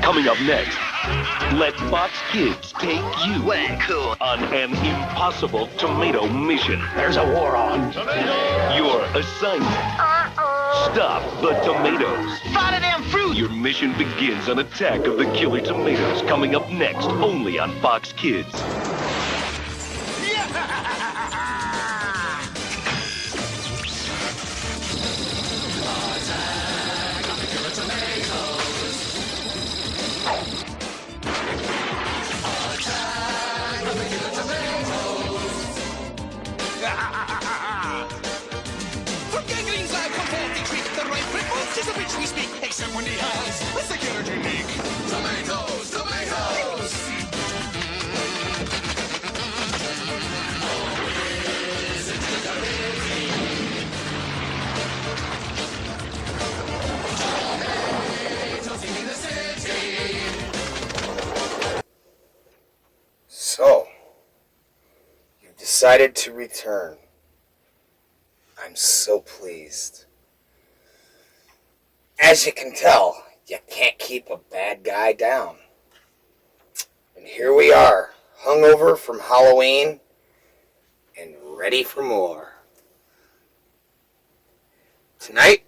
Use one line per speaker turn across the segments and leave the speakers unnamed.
Coming up next, let Fox Kids take you on an impossible tomato mission.
There's a war on.
Your assignment: stop the tomatoes.
Fry them fruit.
Your mission begins on Attack of the Killer Tomatoes. Coming up next, only on Fox Kids.
From gangreen's live compared to treat the right ripples is of which we speak, except when he has a singular technique. Tomatoes, tomatoes!
So, you've decided to return. I'm so pleased. As you can tell, you can't keep a bad guy down. And here we are, hungover from Halloween and ready for more. Tonight,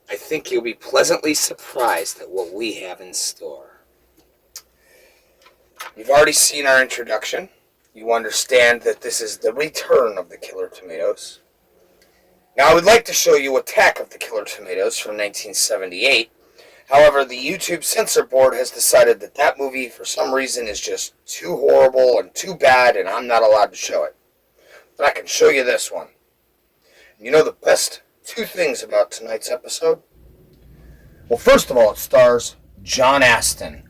I think you'll be pleasantly surprised at what we have in store. You've already seen our introduction. You understand that this is the return of the Killer Tomatoes. Now, I would like to show you Attack of the Killer Tomatoes from 1978. However, the YouTube censor board has decided that that movie, for some reason, is just too horrible and too bad, and I'm not allowed to show it. But I can show you this one. You know the best two things about tonight's episode? Well, first of all, it stars John Astin,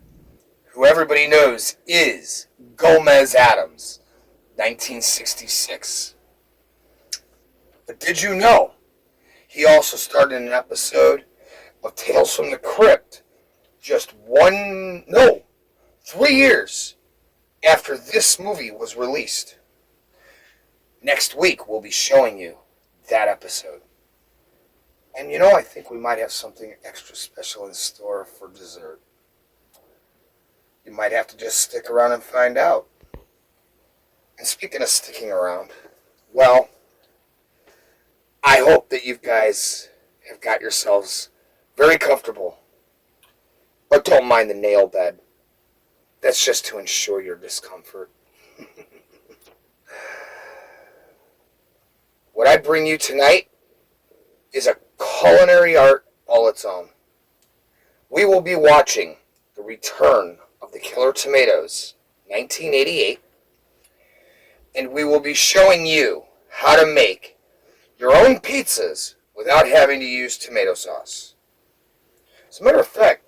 who everybody knows is Gomez Addams, 1966. But did you know he also starred in an episode of Tales from the Crypt just 3 years after this movie was released? Next week, we'll be showing you that episode. And you know, I think we might have something extra special in store for dessert. You might have to just stick around and find out. And speaking of sticking around, well, I hope that you guys have got yourselves very comfortable. But don't mind the nail bed. That's just to ensure your discomfort. What I bring you tonight is a culinary art all its own. We will be watching The Return of the Killer Tomatoes, 1988, and we will be showing you how to make your own pizzas without having to use tomato sauce. As a matter of fact,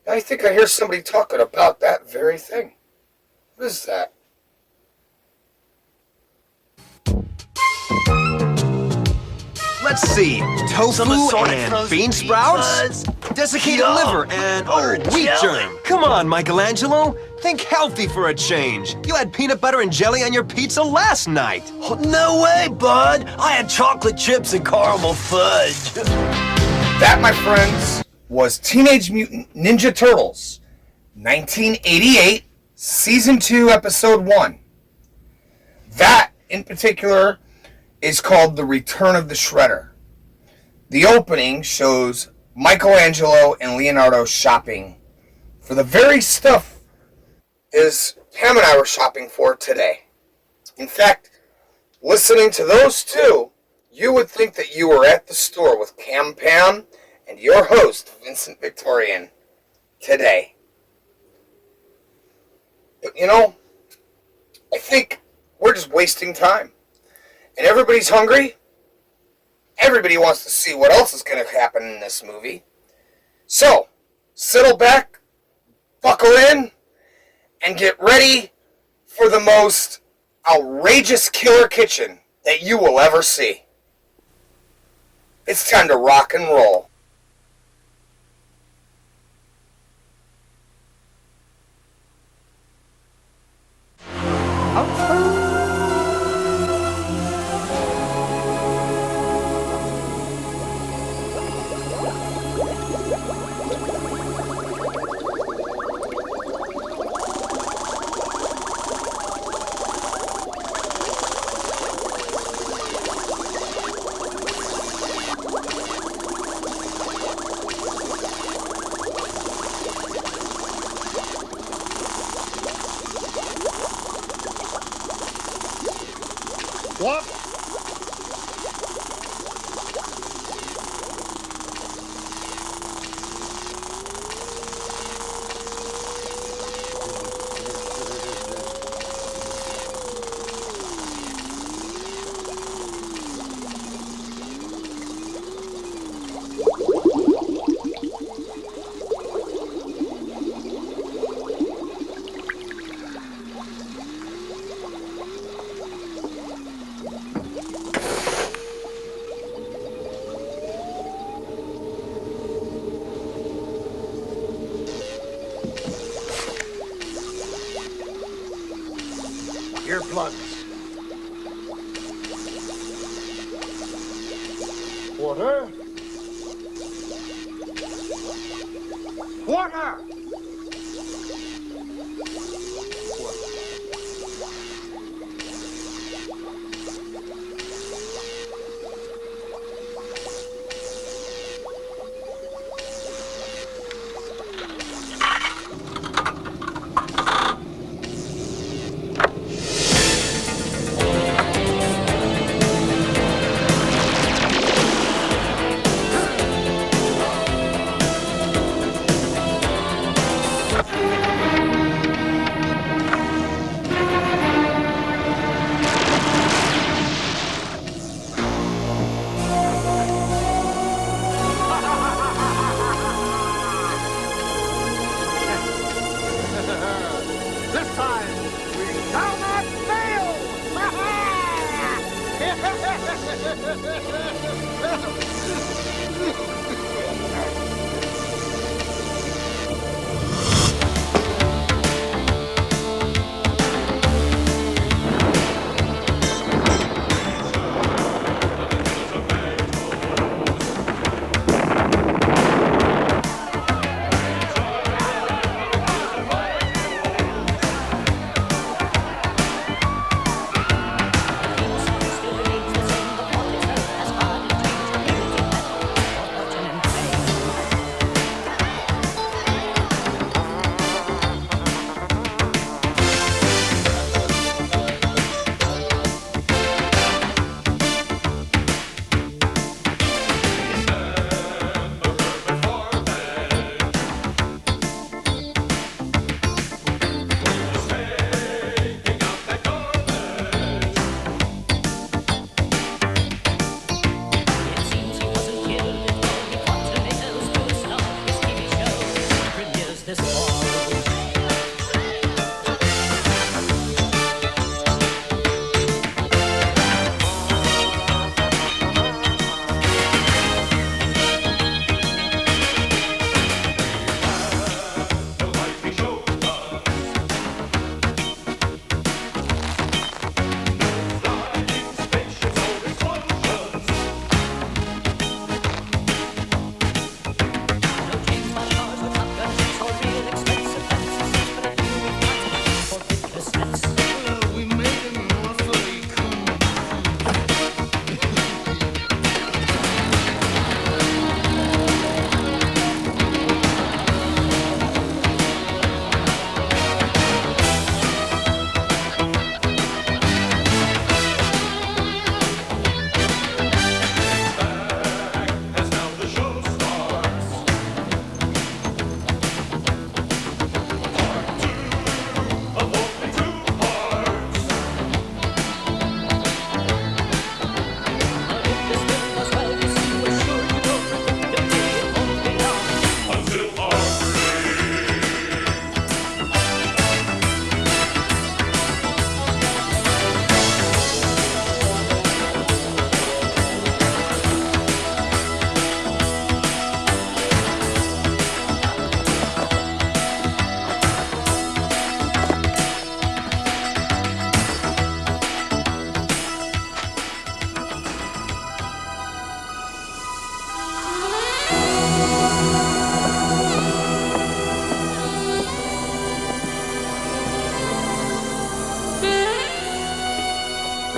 I think I hear somebody talking about that very thing. What is that?
Let's see, tofu and bean sprouts, desiccated liver and, wheat germ. Come on, Michelangelo. Think healthy for a change. You had peanut butter and jelly on your pizza last night.
Oh, no way, bud. I had chocolate chips and caramel fudge.
That, my friends, was Teenage Mutant Ninja Turtles, 1988, Season 2, Episode 1. That, in particular, is called The Return of the Shredder. The opening shows Michelangelo and Leonardo shopping for the very stuff as Pam and I were shopping for today. In fact, listening to those two, you would think that you were at the store with Pam and your host, Vincent Victorian, today. But you know, I think we're just wasting time. And everybody's hungry. Everybody wants to see what else is going to happen in this movie. So, settle back, buckle in, and get ready for the most outrageous killer kitchen that you will ever see. It's time to rock and roll.
What? Earplugs. Water. Water! This time, we shall not fail!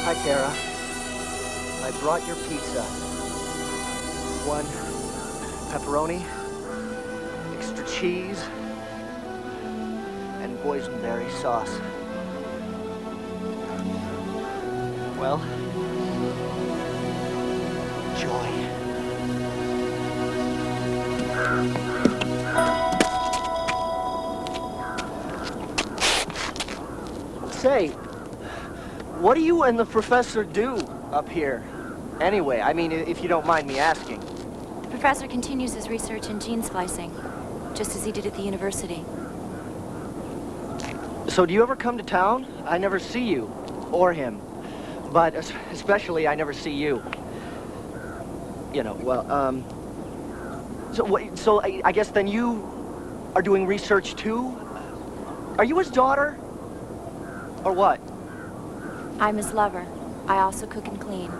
Hi, Tara. I brought your pizza. One pepperoni, extra cheese, and boysenberry sauce. Well, joy. Say, what do you and the professor do up here? Anyway, I mean, if you don't mind me asking.
The professor continues his research in gene splicing, just as he did at the university.
So do you ever come to town? I never see you, or him. But especially, I never see you. You know, well, So I guess then you are doing research too? Are you his daughter? Or what?
I'm his lover. I also cook and clean.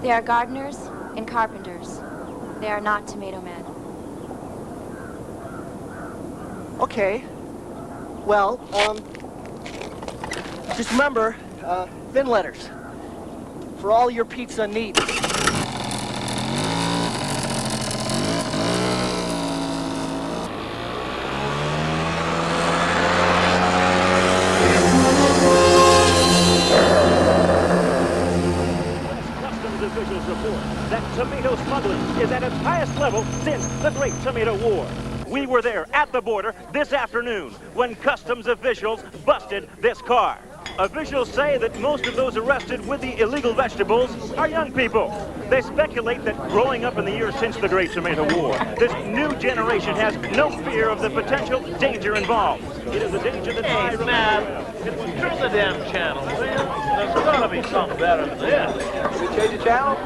They are gardeners and carpenters. They are not tomato men.
Okay. Well, just remember, thin letters. For all your pizza needs.
Customs officials report that tomato smuggling is at its highest level since the Great Tomato War. We were there at the border this afternoon when customs officials busted this car. Officials say that most of those arrested with the illegal vegetables are young people. They speculate that growing up in the years since the Great Tomato War, this new generation has no fear of the potential danger involved. It is a danger that I remember.
It was turn the damn channel, man. There's gotta be something better than this.
We change the channel?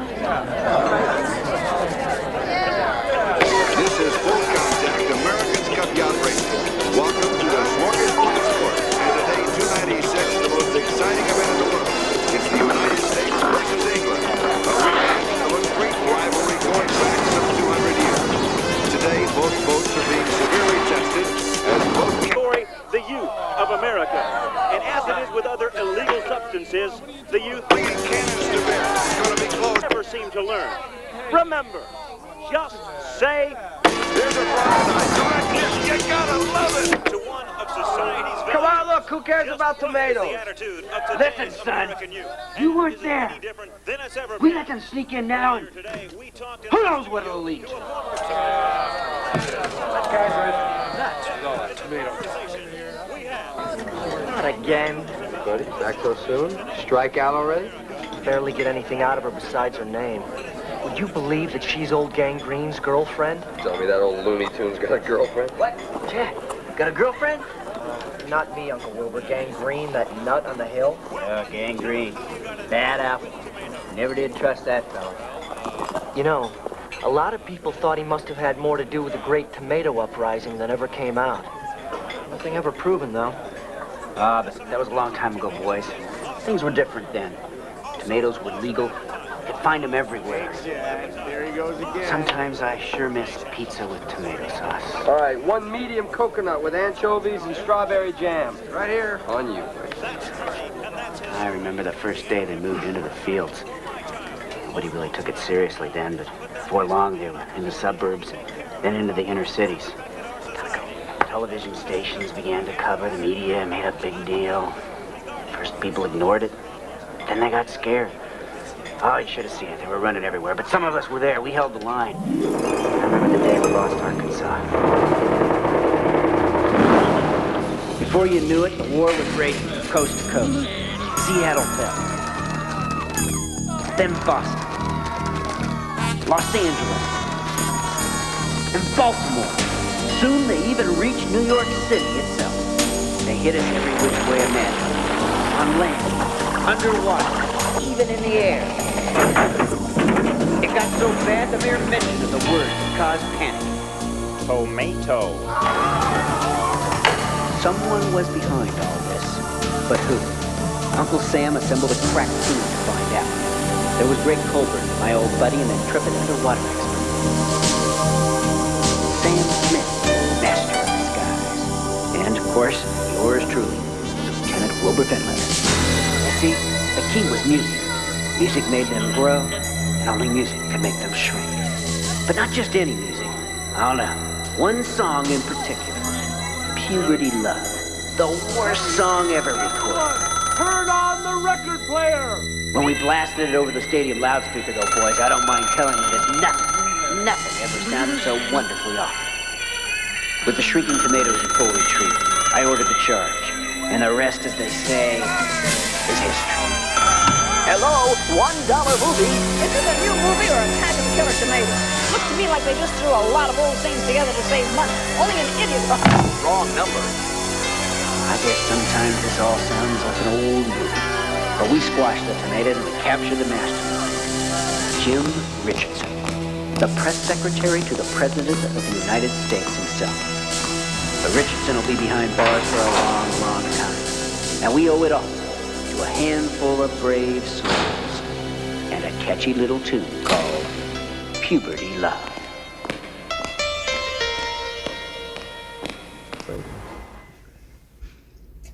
This is Full Contact America's Cup Yacht Racing. Welcome to the Smorgasbord Sport. And today, 296, the most exciting event in the world. It's the United States versus England. A rematch of a great rivalry going back some 200 years. Today, both boats are being severely tested as both...
Story, the youth of America. And as it is with other illegal substances, the youth
Bringing cannons to bear. It's going to be close.
never seem to learn. Remember, just say
Here's a you gotta love it.
to one of society's
Come on, look, who cares about tomatoes?
Listen, son,
you weren't there. We let them sneak in now, and who knows what it'll lead to.
Not again.
Buddy, back so soon? Strike out already?
Barely get anything out of her besides her name. Would you believe that she's old Gangrene's girlfriend?
Tell me that old Looney Tune's got a girlfriend?
What? Jack, got a girlfriend? Not me, Uncle Wilbur. Gangrene, that nut on the hill.
Yeah, Gangrene. Bad apple. Never did trust that fella.
You know, a lot of people thought he must have had more to do with the Great Tomato Uprising than ever came out. Nothing ever proven, though.
Ah, but that was a long time ago, boys. Things were different then. Tomatoes were legal. You'd find them everywhere.
There he goes again.
Sometimes I sure miss pizza with tomato sauce.
All right, one medium coconut with anchovies and strawberry jam. Right here. On you.
I remember the first day they moved into the fields. Nobody really took it seriously then, but before long they were in the suburbs and then into the inner cities. Television stations began to cover, the media made a big deal. First people ignored it, then they got scared. Oh, you should have seen it. They were running everywhere, but some of us were there. We held the line. I remember the day we lost Arkansas. Before you knew it, the war was raging coast to coast. Seattle fell. Then Boston. Los Angeles. And Baltimore. Soon they even reached New York City itself. They hit us every which way imaginable. On land, underwater, even in the air. It got so bad the mere mention of the word caused panic.
tomato.
Someone was behind all this. But who? Uncle Sam assembled a crack team to find out. There was Greg Colbert, my old buddy and intrepid underwater expert. Sam Smith, master of disguise. And, of course, yours truly, Lieutenant Wilbur Fenlander. You see, the key was music. Music made them grow, and only music could make them shrink. But not just any music. Oh, no. One song in particular. Puberty Love, the worst song ever recorded.
Turn on the record player!
When we blasted it over the stadium loudspeaker, though, boys, I don't mind telling you that nothing ever sounded so wonderfully awful. With the Shrieking Tomatoes in full retreat, I ordered the charge. And the rest, as they say, is history.
Hello, $1 movie. Is this a new movie or Attack of the Killer Tomatoes? Looks to me like they just threw a lot of old things together to save money. Only an idiot.
Wrong number. I guess sometimes this all sounds like an old movie. But we squashed the tomatoes and we captured the mastermind. Jim Richardson, the press secretary to the President of the United States himself. But Richardson will be behind bars for a long, long time. And we owe it all to a handful of brave souls and a catchy little tune called Puberty Love.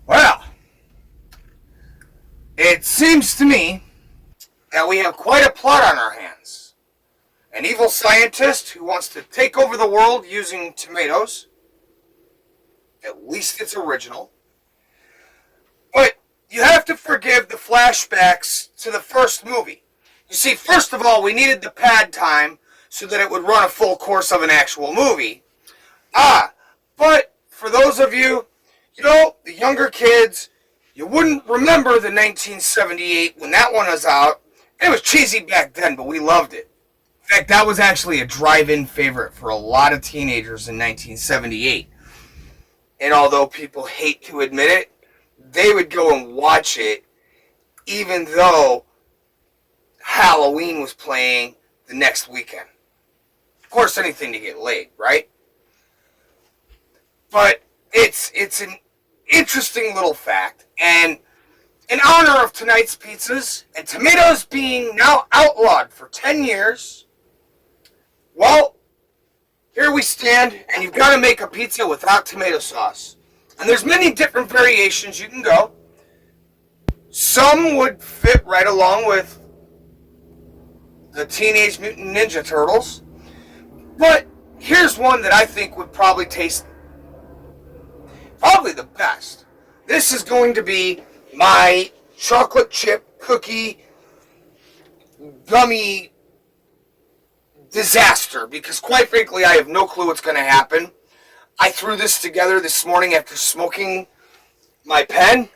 Well, it seems to me that we have quite a plot on our hands. An evil scientist who wants to take over the world using tomatoes. At least it's original. But you have to forgive the flashbacks to the first movie. You see, first of all, we needed the pad time so that it would run a full course of an actual movie. But for those of you, the younger kids, you wouldn't remember the 1978 when that one was out. It was cheesy back then, but we loved it. In fact, that was actually a drive-in favorite for a lot of teenagers in 1978. And although people hate to admit it, they would go and watch it even though Halloween was playing the next weekend. Of course, anything to get laid, right? But it's an interesting little fact, and in honor of tonight's pizzas and tomatoes being now outlawed for 10 years, well, here we stand, and you've got to make a pizza without tomato sauce. And there's many different variations you can go. Some would fit right along with the Teenage Mutant Ninja Turtles. But here's one that I think would probably taste the best. This is going to be my chocolate chip cookie gummy disaster, because quite frankly I have no clue what's going to happen. I threw this together this morning after smoking my pen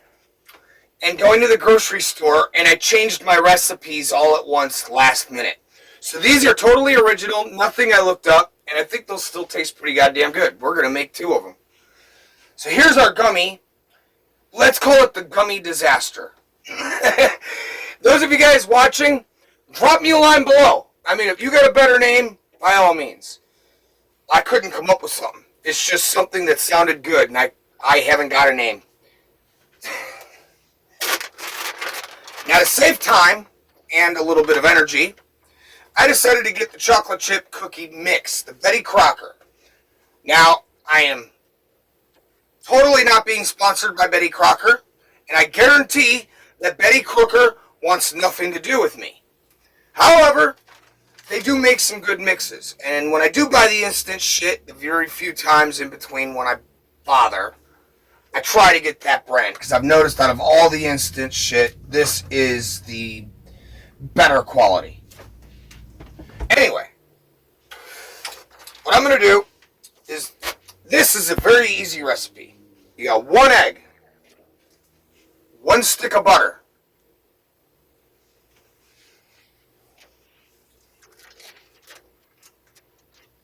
and going to the grocery store, and I changed my recipes all at once last minute. So these are totally original, nothing I looked up, and I think they'll still taste pretty goddamn good. We're going to make 2 of them. So here's our gummy. Let's call it the gummy disaster. Those of you guys watching, drop me a line below. I mean, if you got a better name, by all means. I couldn't come up with something. It's just something that sounded good, and I haven't got a name. Now, to save time and a little bit of energy, I decided to get the chocolate chip cookie mix, the Betty Crocker. Now, I am totally not being sponsored by Betty Crocker, and I guarantee that Betty Crocker wants nothing to do with me. However, they do make some good mixes, and when I do buy the instant shit, the very few times in between when I bother, I try to get that brand, because I've noticed out of all the instant shit, this is the better quality. Anyway, what I'm going to do is, this is a very easy recipe. You got 1 egg, 1 stick of butter,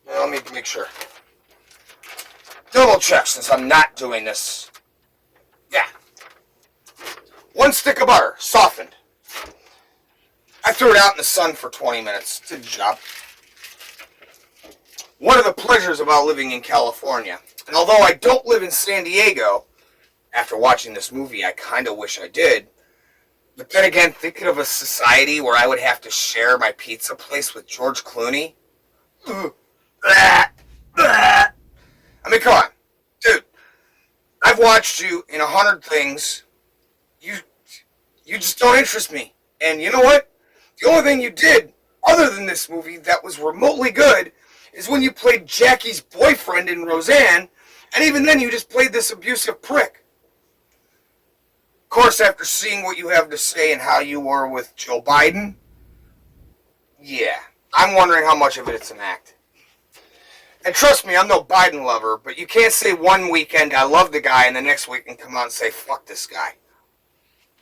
let me make sure. Double check since I'm not doing this. Yeah. 1 stick of butter, softened. I threw it out in the sun for 20 minutes. Did the job. One of the pleasures about living in California, and although I don't live in San Diego, after watching this movie, I kind of wish I did. But then again, thinking of a society where I would have to share my pizza place with George Clooney. I mean, come on. Dude, I've watched you in 100 things. You just don't interest me. And you know what? The only thing you did, other than this movie, that was remotely good, is when you played Jackie's boyfriend in Roseanne, And even then, you just played this abusive prick. Of course, after seeing what you have to say and how you were with Joe Biden, yeah, I'm wondering how much of it's an act. And trust me, I'm no Biden lover, but you can't say one weekend I love the guy and the next weekend come out and say fuck this guy.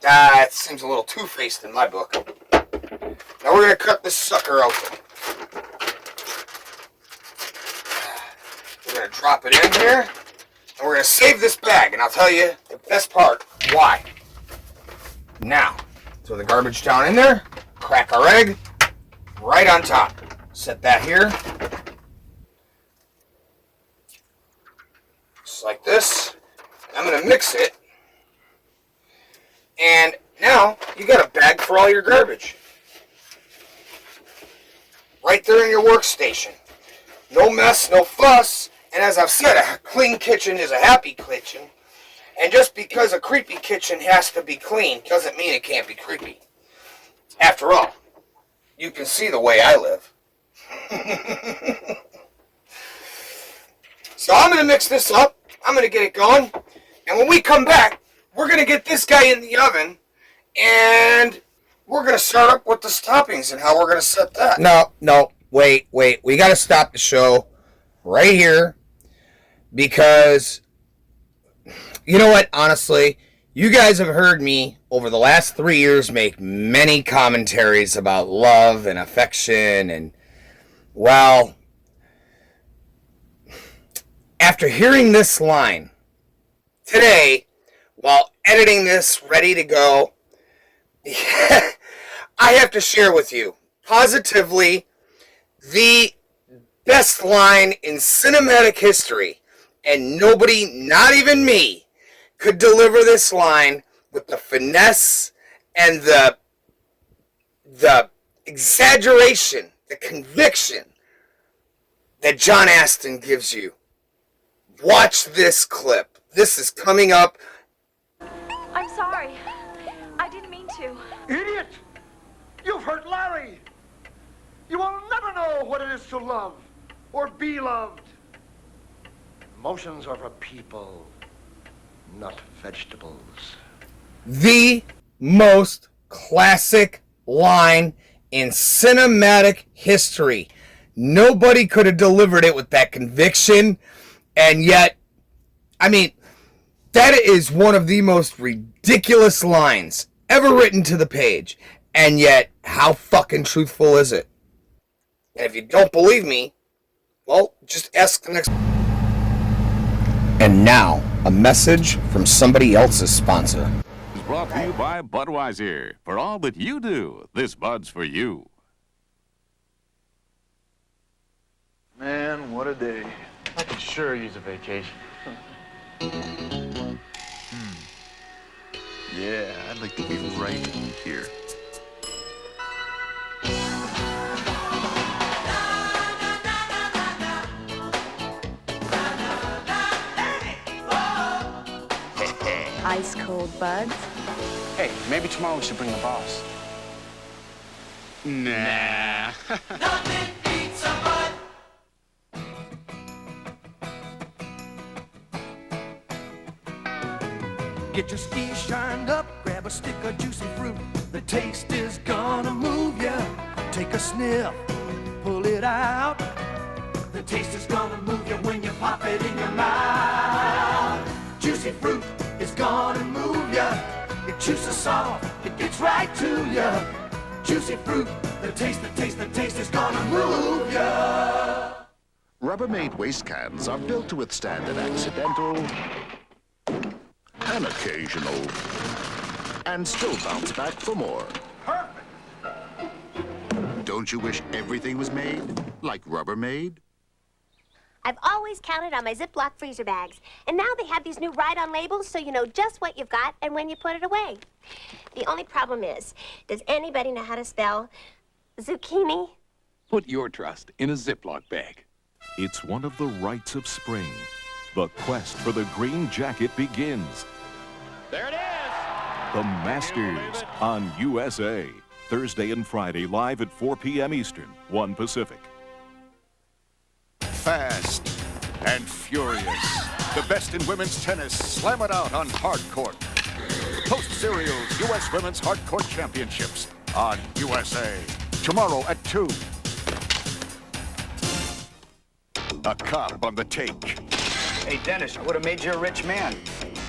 That seems a little two-faced in my book. Now we're going to cut this sucker open. We're going to drop it in here, and we're going to save this bag, and I'll tell you the best part, why. Now, throw the garbage down in there, crack our egg, right on top. Set that here. Just like this. I'm going to mix it. And now, you got a bag for all your garbage. Right there in your workstation. No mess, no fuss. And as I've said, a clean kitchen is a happy kitchen. And just because a creepy kitchen has to be clean doesn't mean it can't be creepy. After all, you can see the way I live. So I'm going to mix this up. I'm going to get it going. And when we come back, we're going to get this guy in the oven. And we're going to start up with the toppings and how we're going to set that. No, wait. We got to stop the show right here. Because, you know what, honestly, you guys have heard me over the last 3 years make many commentaries about love and affection. And, well, after hearing this line today, while editing this, ready to go, I have to share with you, positively, the best line in cinematic history. And nobody, not even me, could deliver this line with the finesse and the exaggeration, the conviction that John Astin gives you. Watch this clip. This is coming up.
I'm sorry. I didn't mean to.
Idiot! You've hurt Larry! You will never know what it is to love or be loved. Emotions are for people, not vegetables.
The most classic line in cinematic history. Nobody could have delivered it with that conviction, and yet, I mean, that is one of the most ridiculous lines ever written to the page, and yet, how fucking truthful is it? And if you don't believe me, well, just ask the next... And now, a message from somebody else's sponsor.
It's brought to you by Budweiser. For all that you do, this Bud's for you.
Man, what a day. I could sure use a vacation.
Yeah, I'd like to be right here.
Ice cold buds.
Hey, maybe tomorrow we should bring the boss.
Nah.
Nothing beats a bud.
Get your skis shined up, grab a stick of juicy fruit. The taste is gonna move ya. Take a sniff, pull it out. The taste is gonna move you when you pop it in your mouth. Juicy fruit is gonna move ya. It juices soft, it gets right to ya. Juicy fruit, the taste is gonna move ya.
Rubbermaid waste cans are built to withstand an accidental, an occasional, and still bounce back for more.
Perfect!
Don't you wish everything was made like Rubbermaid?
I've always counted on my Ziploc freezer bags, and now they have these new ride-on labels so you know just what you've got and when you put it away. The only problem is, does anybody know how to spell zucchini?
Put your trust in a Ziploc bag.
It's one of the rites of spring. The quest for the green jacket begins.
There it is!
The Masters on USA. Thursday and Friday, live at 4 p.m. Eastern, 1 Pacific.
Fast and furious. The best in women's tennis. Slam it out on Hard Court. Toast Cereal's U.S. Women's Hard Court Championships on USA. Tomorrow at 2. A cop on the take.
Hey, Dennis, I would have made you a rich man.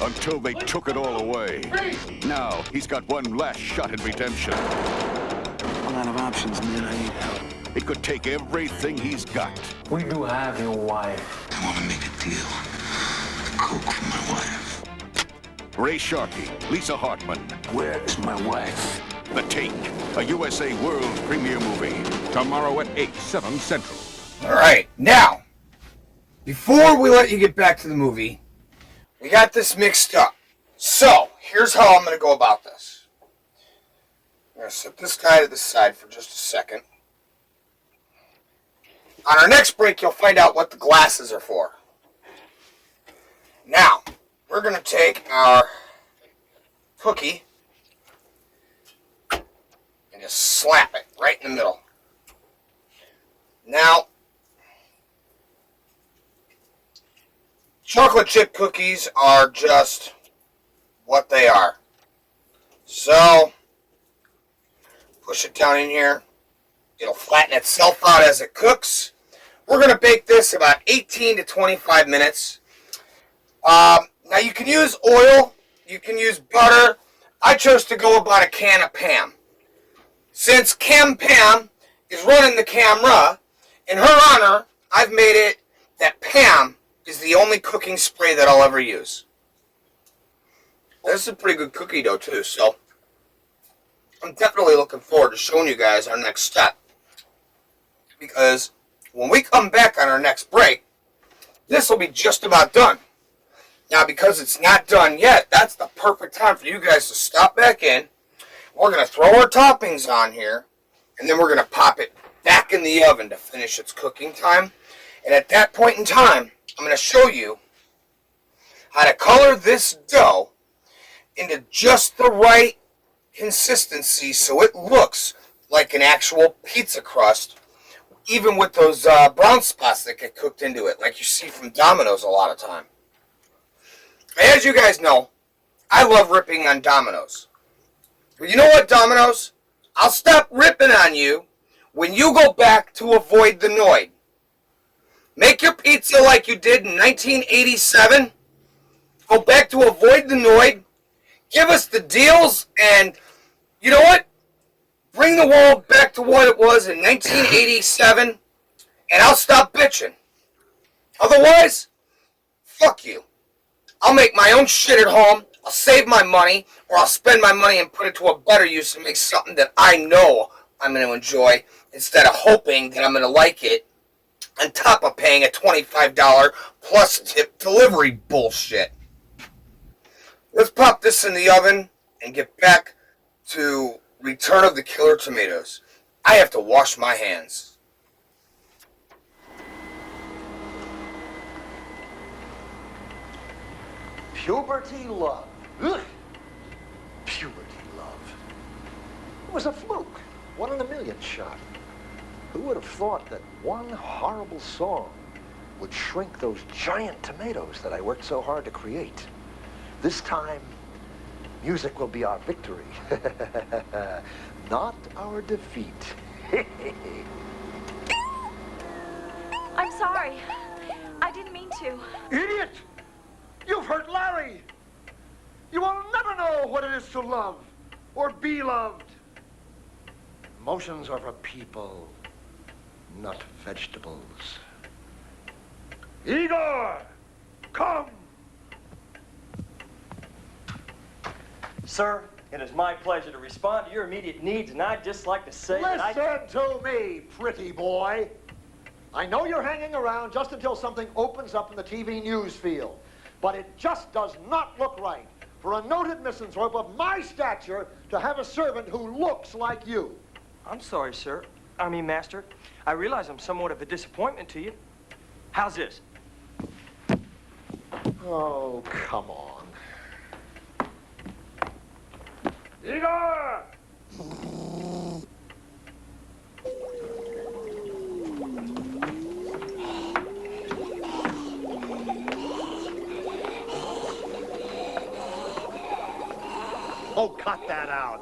Until they took it all away. Now, he's got one last shot at redemption.
I'm out of options, man. I need help.
It could take everything he's got.
We do have your wife.
I want to make a deal. Coke for my wife. Ray Sharkey, Lisa Hartman.
Where's my wife?
The Take, a USA World premiere movie. Tomorrow at 8, 7 Central.
All right, now, before we let you get back to the movie, we got this mixed up. So, here's how I'm going to go about this. I'm going to set this guy to the side for just a second. On our next break, you'll find out what the glasses are for. Now, we're going to take our cookie and just slap it right in the middle. Now, chocolate chip cookies are just what they are. So, push it down in here. It'll flatten itself out as it cooks. We're going to bake this about 18 to 25 minutes. Now you can use oil, you can use butter. I chose to go about a can of Pam. Since Cam Pam is running the camera, in her honor, I've made it that Pam is the only cooking spray that I'll ever use. This is a pretty good cookie dough too, so I'm definitely looking forward to showing you guys our next step. Because when we come back on our next break, this will be just about done. Now, because it's not done yet, that's the perfect time for you guys to stop back in. We're going to throw our toppings on here, and then we're going to pop it back in the oven to finish its cooking time. And at that point in time, I'm going to show you how to color this dough into just the right consistency so it looks like an actual pizza crust, even with those brown spots that get cooked into it, like you see from Domino's a lot of time. As you guys know, I love ripping on Domino's. But you know what, Domino's? I'll stop ripping on you when you go back to avoid the Noid. Make your pizza like you did in 1987. Go back to avoid the Noid. Give us the deals, and you know what? Bring the world back to what it was in 1987, and I'll stop bitching. Otherwise, fuck you. I'll make my own shit at home, I'll save my money, or I'll spend my money and put it to a better use and make something that I know I'm going to enjoy instead of hoping that I'm going to like it on top of paying a $25 plus tip delivery bullshit. Let's pop this in the oven and get back to Return of the Killer Tomatoes. I have to wash my hands.
Puberty love. Ugh. Puberty love. It was a fluke. 1 in a million shot. Who would have thought that one horrible song would shrink those giant tomatoes that I worked so hard to create? This time, music will be our victory, not our defeat.
I'm sorry. I didn't mean to.
Idiot! You've hurt Larry! You will never know what it is to love or be loved. Emotions are for people, not vegetables. Igor! Come!
Sir, it is my pleasure to respond to your immediate needs, and I'd just like to say that
Listen to me, pretty boy. I know you're hanging around just until something opens up in the TV news field, but it just does not look right for a noted misanthrope of my stature to have a servant who looks like you.
I'm sorry, sir. I mean, Master. I realize I'm somewhat of a disappointment to you. How's this?
Oh, come on. Igor! Oh, cut that out.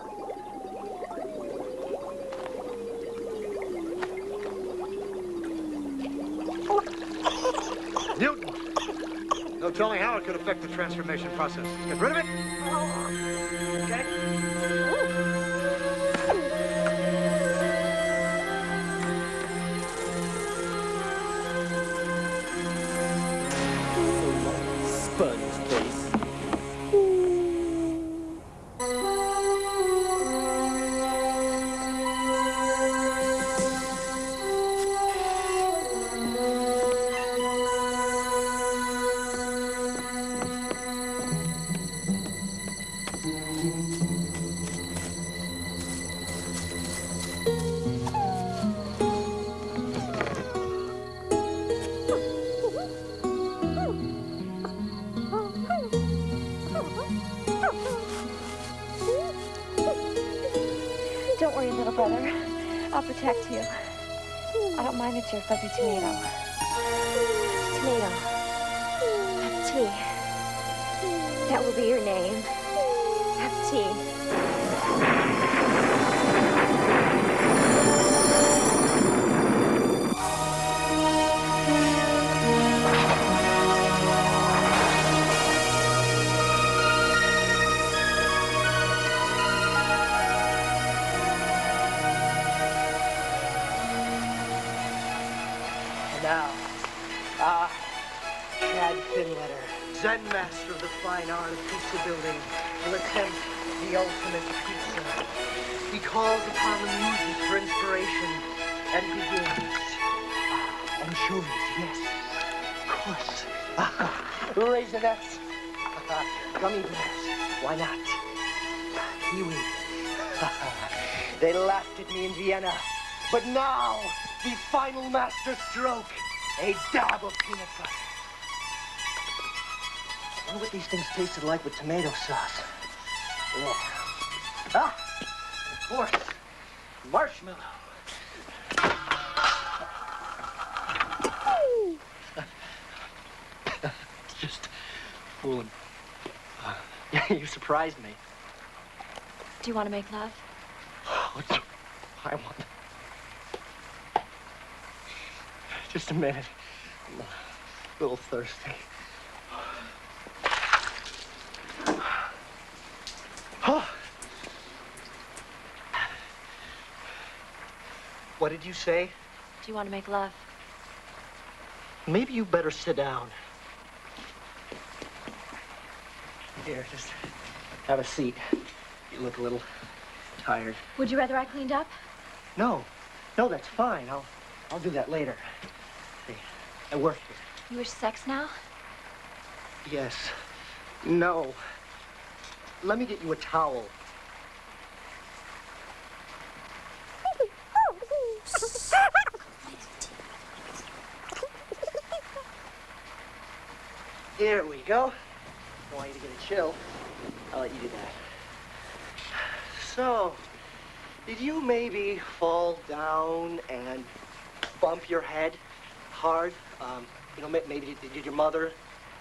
Newton! No telling how it could affect the transformation process. Get rid of it. Okay.
Spud's face.
Don't worry, little brother. I'll protect you. I don't mind that you're a fuzzy tomato.
Tomato. F.T. That will be your name. F.T.
Now, Chad Finletter, Zen master of the fine art of pizza building, will attempt the ultimate pizza. He calls upon the muses for inspiration and begins. Anchovies, yes, of course. Raisinets, gummy bears, why not? Kiwi. They laughed at me in Vienna, but now, the final master stroke, a dab of peanut butter. I wonder what these things tasted like with tomato sauce. Yeah. Ah, of course, marshmallow. Just fooling. You surprised me.
Do you want to make love?
I want... Just a minute. I'm a little thirsty. What did you say?
Do you want to make love?
Maybe you better sit down. Here, just have a seat. You look a little tired.
Would you rather I cleaned up?
No, that's fine. I'll do that later. Hey, I work here.
You wish sex now?
Yes. No. Let me get you a towel. Here we go. Don't want you to get a chill. I'll let you do that. So, did you maybe fall down and bump your head hard? Maybe did your mother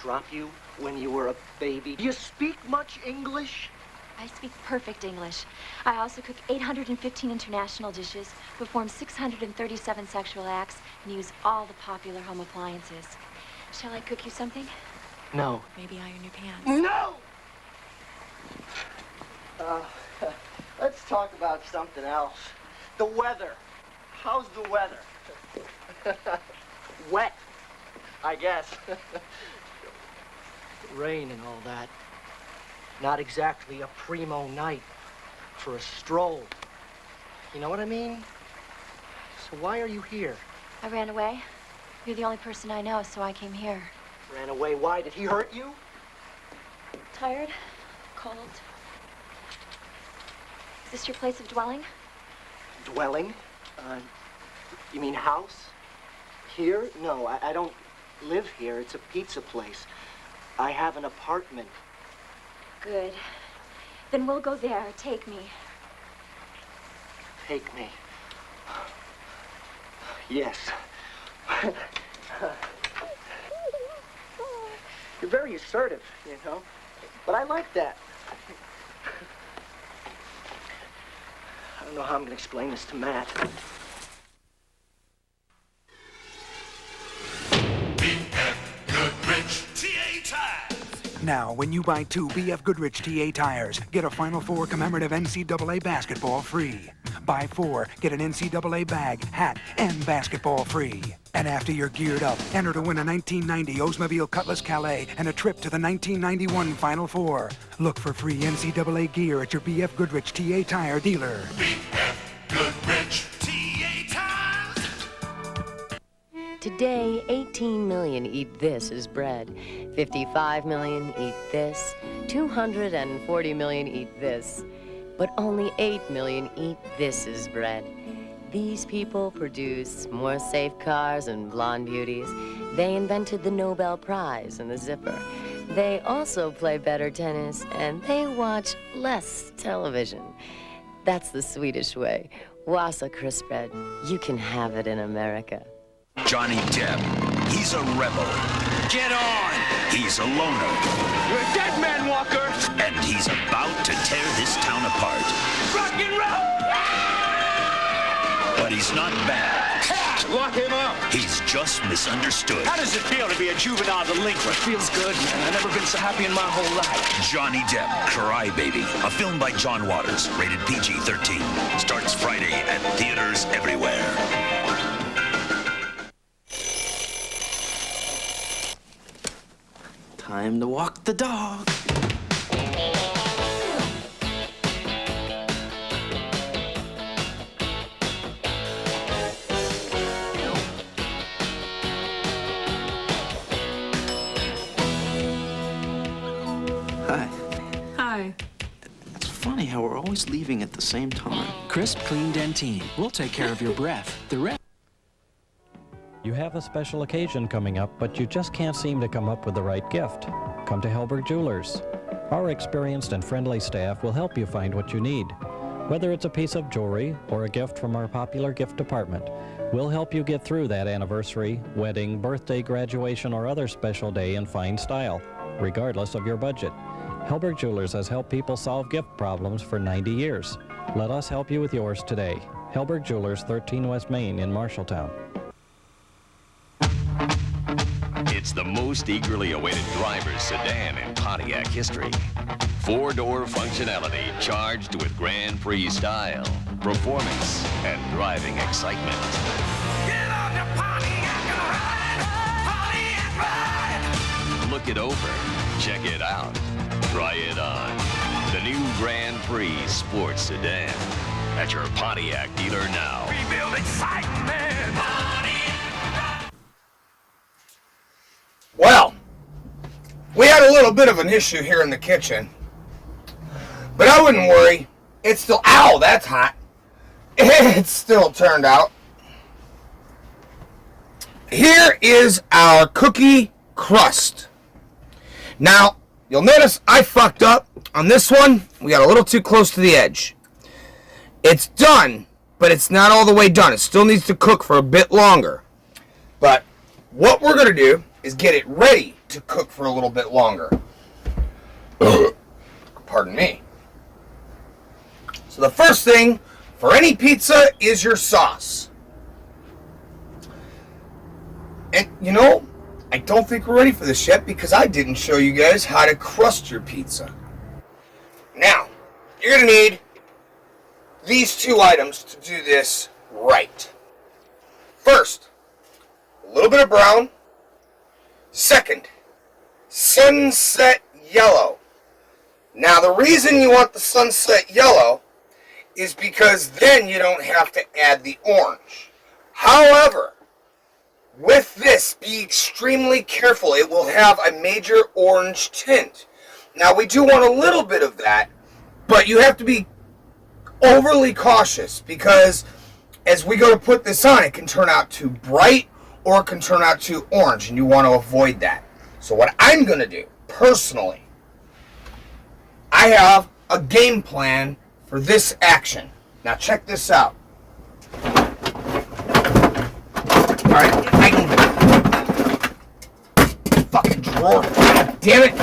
drop you when you were a baby? Do you speak much English?
I speak perfect English. I also cook 815 international dishes, perform 637 sexual acts, and use all the popular home appliances. Shall I cook you something?
No.
Maybe iron your pants.
No! Let's talk about something else. The weather. How's the weather? Wet, I guess. Rain and all that. Not exactly a primo night for a stroll. You know what I mean? So why are you here?
I ran away. You're the only person I know, so I came here.
Ran away. Why? Did he hurt you?
Tired? Cold? Is this your place of dwelling?
Dwelling? You mean house? Here? No, I don't live here. It's a pizza place. I have an apartment.
Good. Then we'll go there. Take me.
Take me. Yes. You're very assertive, you know. But I like that.
don't know how I'm gonna explain this to Matt.
Goodrich TA Tires.
Now, when you buy 2 BF Goodrich TA tires, get a Final Four commemorative NCAA basketball free. Buy 4, get an NCAA bag, hat, and basketball free. And after you're geared up, enter to win a 1990 Oldsmobile Cutlass Calais and a trip to the 1991 Final Four. Look for free NCAA gear at your BF Goodrich TA tire dealer.
BF Goodrich TA Tires.
Today, 18 million eat this as bread. 55 million eat this. 240 million eat this. But only 8 million eat this as bread. These people produce more safe cars and blonde beauties. They invented the Nobel Prize and the zipper. They also play better tennis, and they watch less television. That's the Swedish way. Wassa crisp bread. You can have it in America.
Johnny Depp, he's a rebel. Get on! He's a loner.
You're a dead man, Walker.
And he's about to tear this town apart.
Rock and roll!
But he's not bad.
Lock him up.
He's just misunderstood.
How does it feel to be a juvenile delinquent?
Feels good, man. I've never been so happy in my whole life.
Johnny Depp, Crybaby, a film by John Waters, rated PG-13. Starts Friday at theaters everywhere.
Time to walk the dog. Hi.
Hi.
It's funny how we're always leaving at the same time.
Crisp, clean Dentine. We'll take care of your breath. The rest.
You have a special occasion coming up, but you just can't seem to come up with the right gift. Come to Helberg Jewelers. Our experienced and friendly staff will help you find what you need. Whether it's a piece of jewelry or a gift from our popular gift department, we'll help you get through that anniversary, wedding, birthday, graduation, or other special day in fine style, regardless of your budget. Helberg Jewelers has helped people solve gift problems for 90 years. Let us help you with yours today. Helberg Jewelers, 13 West Main in Marshalltown.
It's the most eagerly awaited driver's sedan in Pontiac history. 4-door functionality charged with Grand Prix style, performance, and driving excitement.
Get on the Pontiac and ride! Pontiac ride!
Look it over. Check it out. Try it on. The new Grand Prix Sports Sedan. At your Pontiac dealer now.
Rebuild excitement!
Well, we had a little bit of an issue here in the kitchen. But I wouldn't worry. It's still, ow, that's hot. It's still turned out. Here is our cookie crust. Now, you'll notice I fucked up on this one. We got a little too close to the edge. It's done, but it's not all the way done. It still needs to cook for a bit longer. But what we're going to do is get it ready to cook for a little bit longer. Pardon me. So the first thing for any pizza is your sauce. And you know, I don't think we're ready for this yet because I didn't show you guys how to crust your pizza. Now, you're going to need these 2 items to do this right. First, a little bit of brown. Second, sunset yellow. Now, the reason you want the sunset yellow is because then you don't have to add the orange. However, with this, be extremely careful. It will have a major orange tint. Now, we do want a little bit of that, but you have to be overly cautious because as we go to put this on, it can turn out too bright or it can turn out too orange, and you want to avoid that. So what I'm going to do, personally, I have a game plan for this action. Now check this out. Alright, I can... Fucking drawer. God damn it.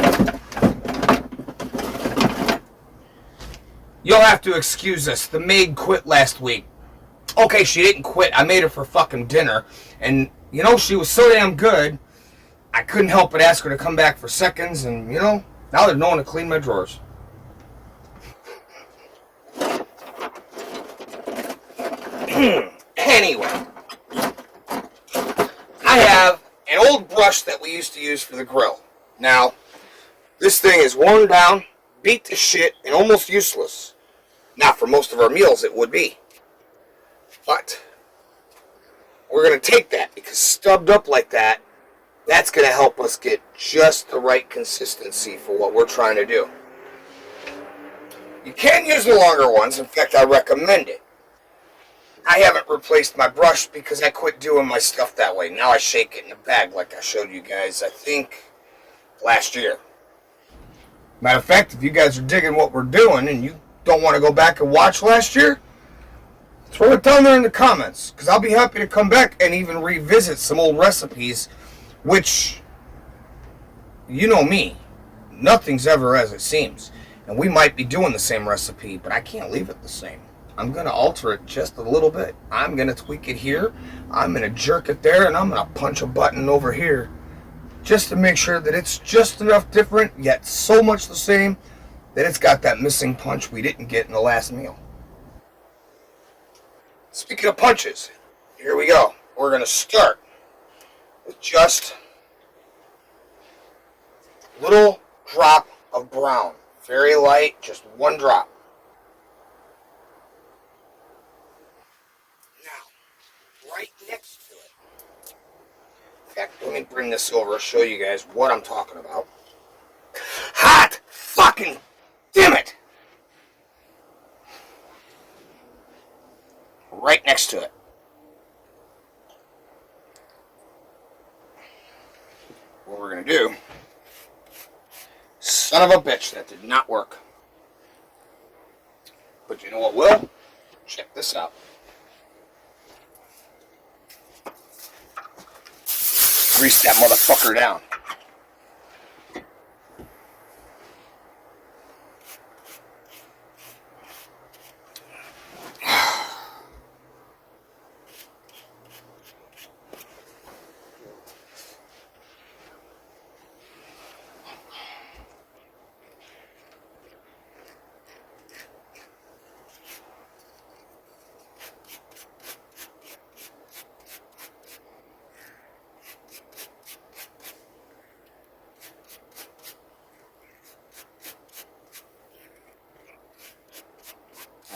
You you'll have to excuse us. The maid quit last week. Okay, she didn't quit. I made her for fucking dinner. And, you know, she was so damn good, I couldn't help but ask her to come back for seconds. And, you know, now there's no one to clean my drawers. Anyway, I have an old brush that we used to use for the grill. Now, this thing is worn down, beat to shit, and almost useless. Now, for most of our meals, it would be. But we're going to take that, because stubbed up like that, that's going to help us get just the right consistency for what we're trying to do. You can use the longer ones. In fact, I recommend it. I haven't replaced my brush because I quit doing my stuff that way. Now I shake it in a bag like I showed you guys, I think, last year. Matter of fact, if you guys are digging what we're doing and you don't want to go back and watch last year, throw it down there in the comments, because I'll be happy to come back and even revisit some old recipes, which, you know me, nothing's ever as it seems. And we might be doing the same recipe, but I can't leave it the same. I'm going to alter it just a little bit. I'm going to tweak it here, I'm going to jerk it there, and I'm going to punch a button over here, just to make sure that it's just enough different, yet so much the same, that it's got that missing punch we didn't get in the last meal. Speaking of punches, here we go. We're going to start with just a little drop of brown. Very light, just one drop. Now, right next to it. In fact, let me bring this over and show you guys what I'm talking about. Hot fucking damn it! Right next to it. What we're going to do, son of a bitch, that did not work. But you know what will? Check this out. Grease that motherfucker down.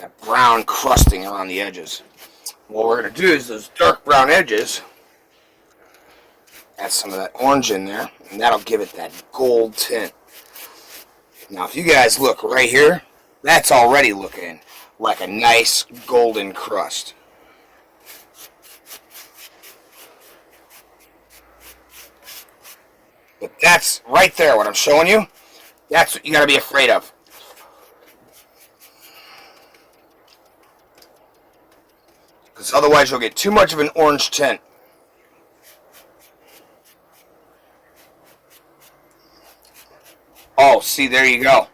That brown crusting around the edges. What we're going to do is those dark brown edges, add some of that orange in there, and that'll give it that gold tint. Now, if you guys look right here, that's already looking like a nice golden crust. But that's right there, what I'm showing you, that's what you got to be afraid of. Because otherwise you'll get too much of an orange tint. Oh, see, there you go.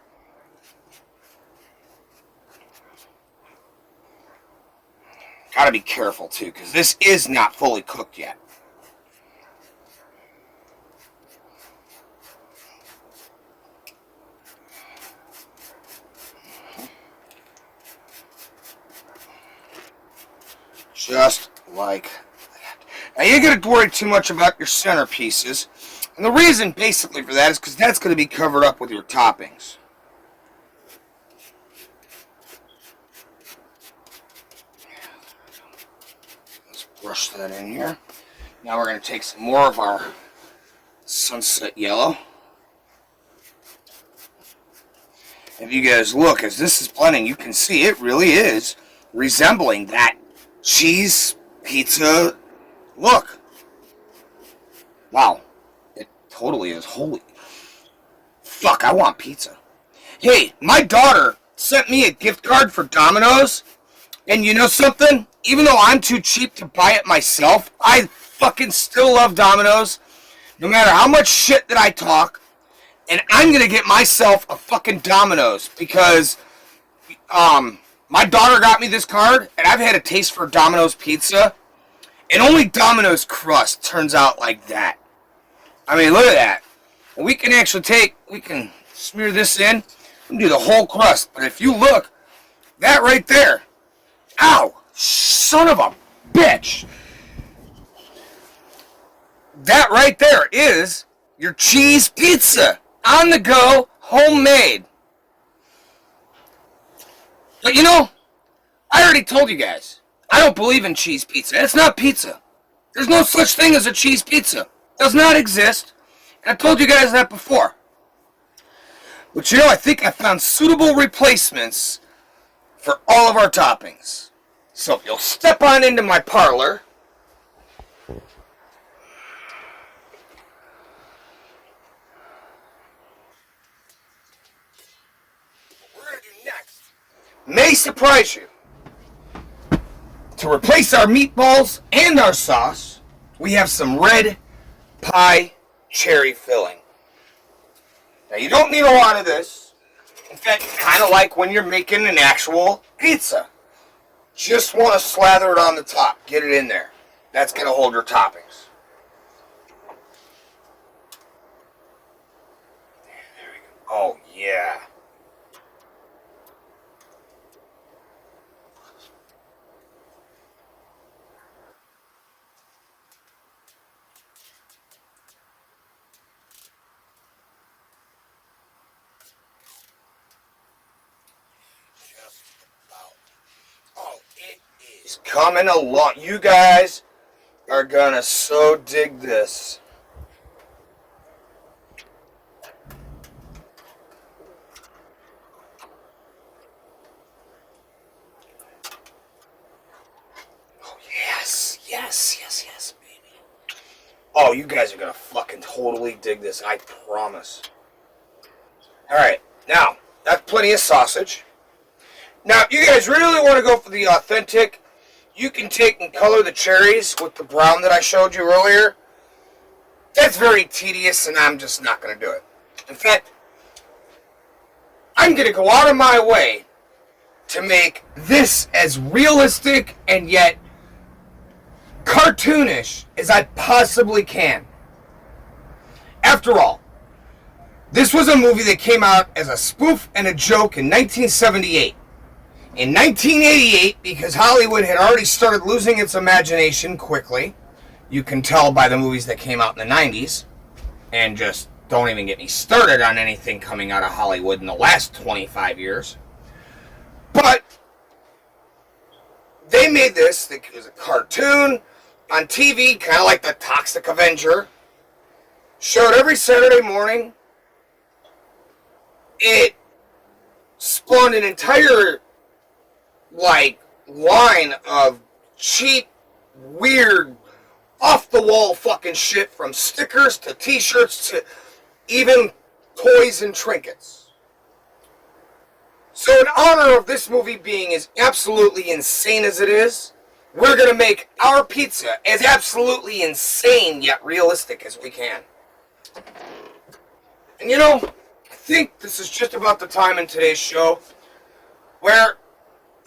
Gotta be careful too, because this is not fully cooked yet. Just like that. Now you ain't gonna worry too much about your centerpieces. And the reason basically for that is because that's going to be covered up with your toppings. Let's brush that in here. Now we're going to take some more of our sunset yellow. If you guys look, as this is blending, you can see it really is resembling that cheese pizza look. Wow. It totally is. Holy fuck, I want pizza. Hey, my daughter sent me a gift card for Domino's, and you know something? Even though I'm too cheap to buy it myself, I fucking still love Domino's, no matter how much shit that I talk, and I'm gonna get myself a fucking Domino's, because my daughter got me this card, and I've had a taste for Domino's pizza, and only Domino's crust turns out like that. I mean, look at that. And we can actually we can smear this in and do the whole crust. But if you look, that right there, ow, son of a bitch. That right there is your cheese pizza. On the go, homemade. But you know, I already told you guys, I don't believe in cheese pizza. It's not pizza. There's no such thing as a cheese pizza. It does not exist. And I told you guys that before. But you know, I think I found suitable replacements for all of our toppings. So if you'll step on into my parlor. What we're going to do next may surprise you. To replace our meatballs and our sauce, we have some red pie cherry filling. Now you don't need a lot of this. In fact, kind of like when you're making an actual pizza. Just want to slather it on the top. Get it in there. That's going to hold your toppings. There we go. Oh, yeah. It's coming along. You guys are gonna so dig this. Oh, yes, baby. Oh, you guys are gonna fucking totally dig this, I promise. Alright, now, that's plenty of sausage. Now, if you guys really want to go for the authentic, you can take and color the cherries with the brown that I showed you earlier. That's very tedious, and I'm just not going to do it. In fact, I'm going to go out of my way to make this as realistic and yet cartoonish as I possibly can. After all, this was a movie that came out as a spoof and a joke in 1978. In 1988, because Hollywood had already started losing its imagination quickly, you can tell by the movies that came out in the 90s, and just don't even get me started on anything coming out of Hollywood in the last 25 years. But they made this, it was a cartoon on TV, kind of like the Toxic Avenger. Showed every Saturday morning. It spawned an entire line of cheap, weird, off-the-wall fucking shit, from stickers to t-shirts to even toys and trinkets. So in honor of this movie being as absolutely insane as it is, we're going to make our pizza as absolutely insane yet realistic as we can. And you know, I think this is just about the time in today's show where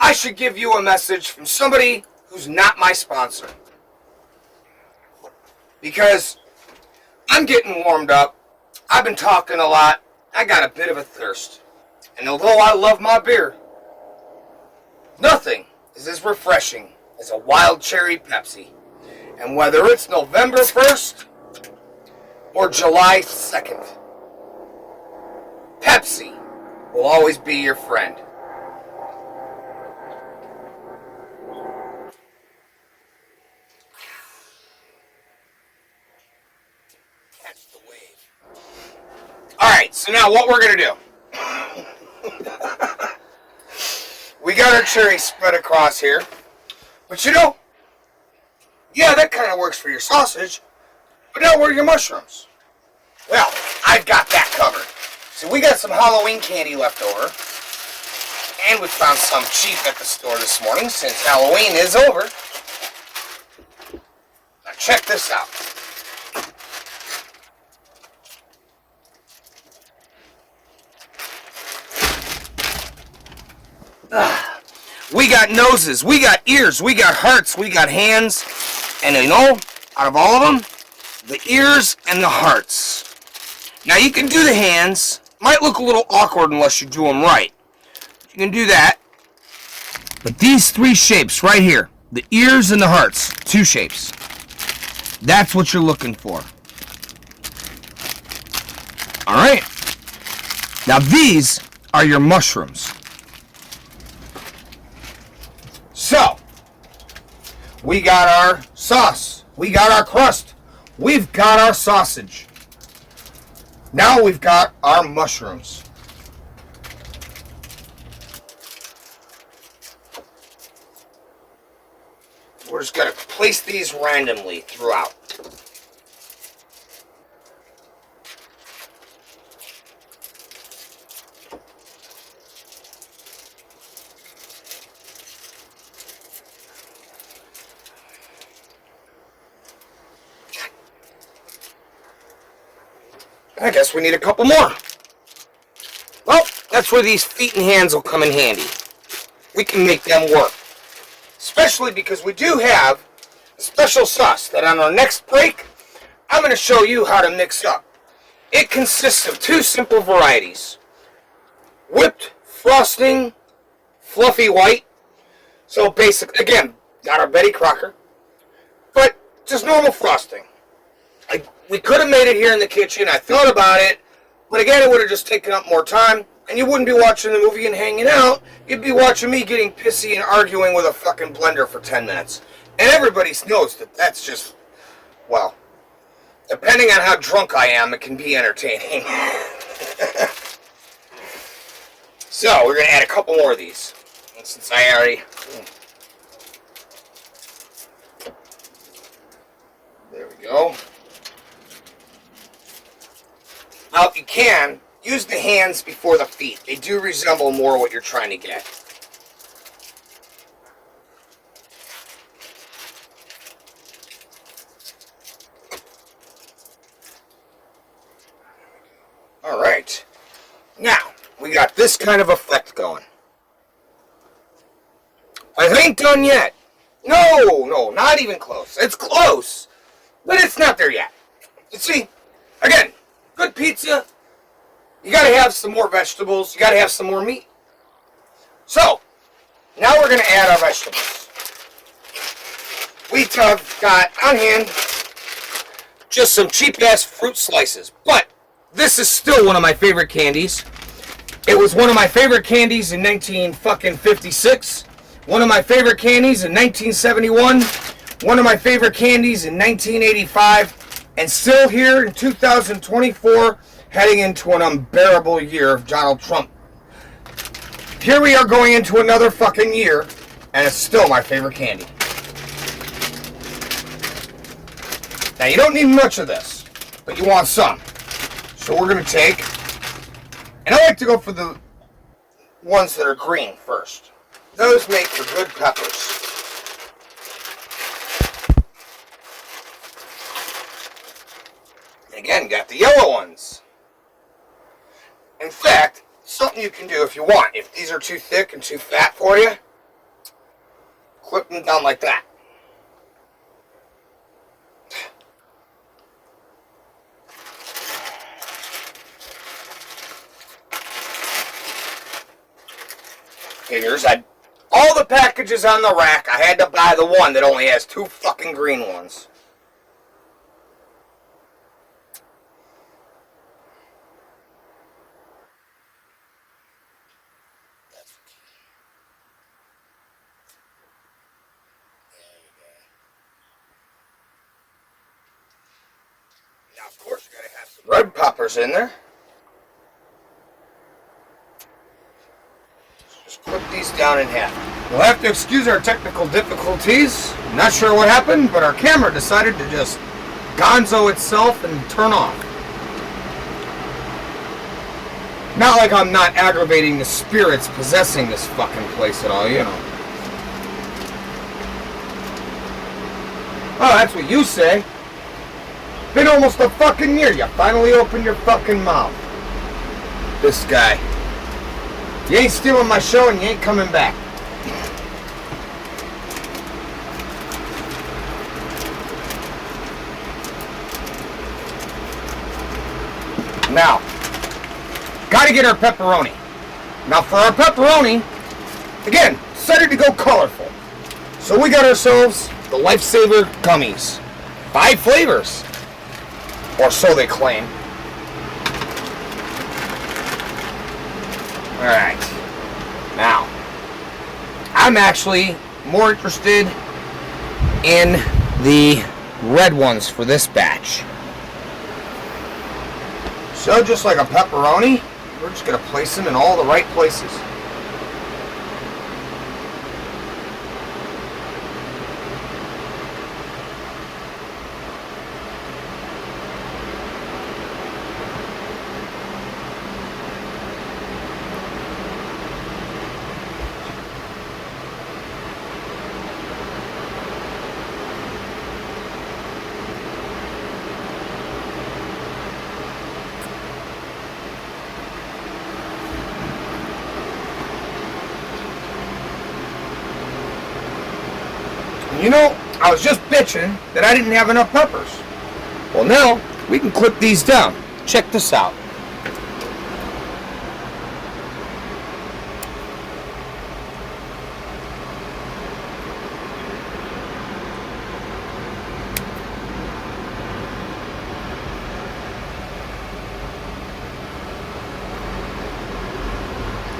I should give you a message from somebody who's not my sponsor. Because I'm getting warmed up. I've been talking a lot. I got a bit of a thirst. And although I love my beer, nothing is as refreshing as a wild cherry Pepsi. And whether it's November 1st or July 2nd, Pepsi will always be your friend. Alright, so now what we're going to do. We got our cherry spread across here. But you know, yeah, that kind of works for your sausage. But now where are your mushrooms? Well, I've got that covered. So we got some Halloween candy left over. And we found some cheap at the store this morning since Halloween is over. Now check this out. We got noses, we got ears, we got hearts, we got hands. And you know, out of all of them, the ears and the hearts. Now you can do the hands. Might look a little awkward unless you do them right. You can do that. But these three shapes right here, the ears and the hearts, two shapes. That's what you're looking for. Alright. Now these are your mushrooms. So, we got our sauce. We got our crust. We've got our sausage. Now we've got our mushrooms. We're just going to place these randomly throughout. I guess we need a couple more. Well, that's where these feet and hands will come in handy. We can make them work. Especially because we do have a special sauce that on our next break, I'm going to show you how to mix up. It consists of two simple varieties. Whipped frosting, fluffy white. So basic, again, got our Betty Crocker. But just normal frosting. We could have made it here in the kitchen. I thought about it. But again, it would have just taken up more time. And you wouldn't be watching the movie and hanging out. You'd be watching me getting pissy and arguing with a fucking blender for 10 minutes. And everybody knows that that's just, well, depending on how drunk I am, it can be entertaining. So, we're going to add a couple more of these. And since I already... There we go. Now, if you can, use the hands before the feet. They do resemble more what you're trying to get. Alright. Now, we got this kind of effect going. I ain't done yet. No, not even close. It's close, but it's not there yet. You see, again, good pizza, you gotta have some more vegetables, you gotta have some more meat. So, now we're gonna add our vegetables. We have got on hand just some cheap-ass fruit slices, but this is still one of my favorite candies. It was one of my favorite candies in 1956, one of my favorite candies in 1971, one of my favorite candies in 1985, and still here in 2024, heading into an unbearable year of Donald Trump. Here we are going into another fucking year, and it's still my favorite candy. Now, you don't need much of this, but you want some. So we're going to take, and I like to go for the ones that are green first. Those make for good peppers. And again, got the yellow ones. In fact, something you can do if you want. If these are too thick and too fat for you, clip them down like that. Here's all the packages on the rack. I had to buy the one that only has two fucking green ones. Now, of course, you gotta have some red peppers in there. Just clip these down in half. We'll have to excuse our technical difficulties. I'm not sure what happened, but our camera decided to just gonzo itself and turn off. Not like I'm not aggravating the spirits possessing this fucking place at all, you know. Oh, that's what you say. Been almost a fucking year. You finally opened your fucking mouth. This guy. You ain't stealing my show and you ain't coming back. Now, gotta get our pepperoni. Now for our pepperoni, again, decided to go colorful. So we got ourselves the Lifesaver gummies. 5 flavors. Or so they claim. Alright. Now, I'm actually more interested in the red ones for this batch. So just like a pepperoni, we're just going to place them in all the right places. You know, I was just bitching that I didn't have enough peppers. Well, now we can clip these down. Check this out.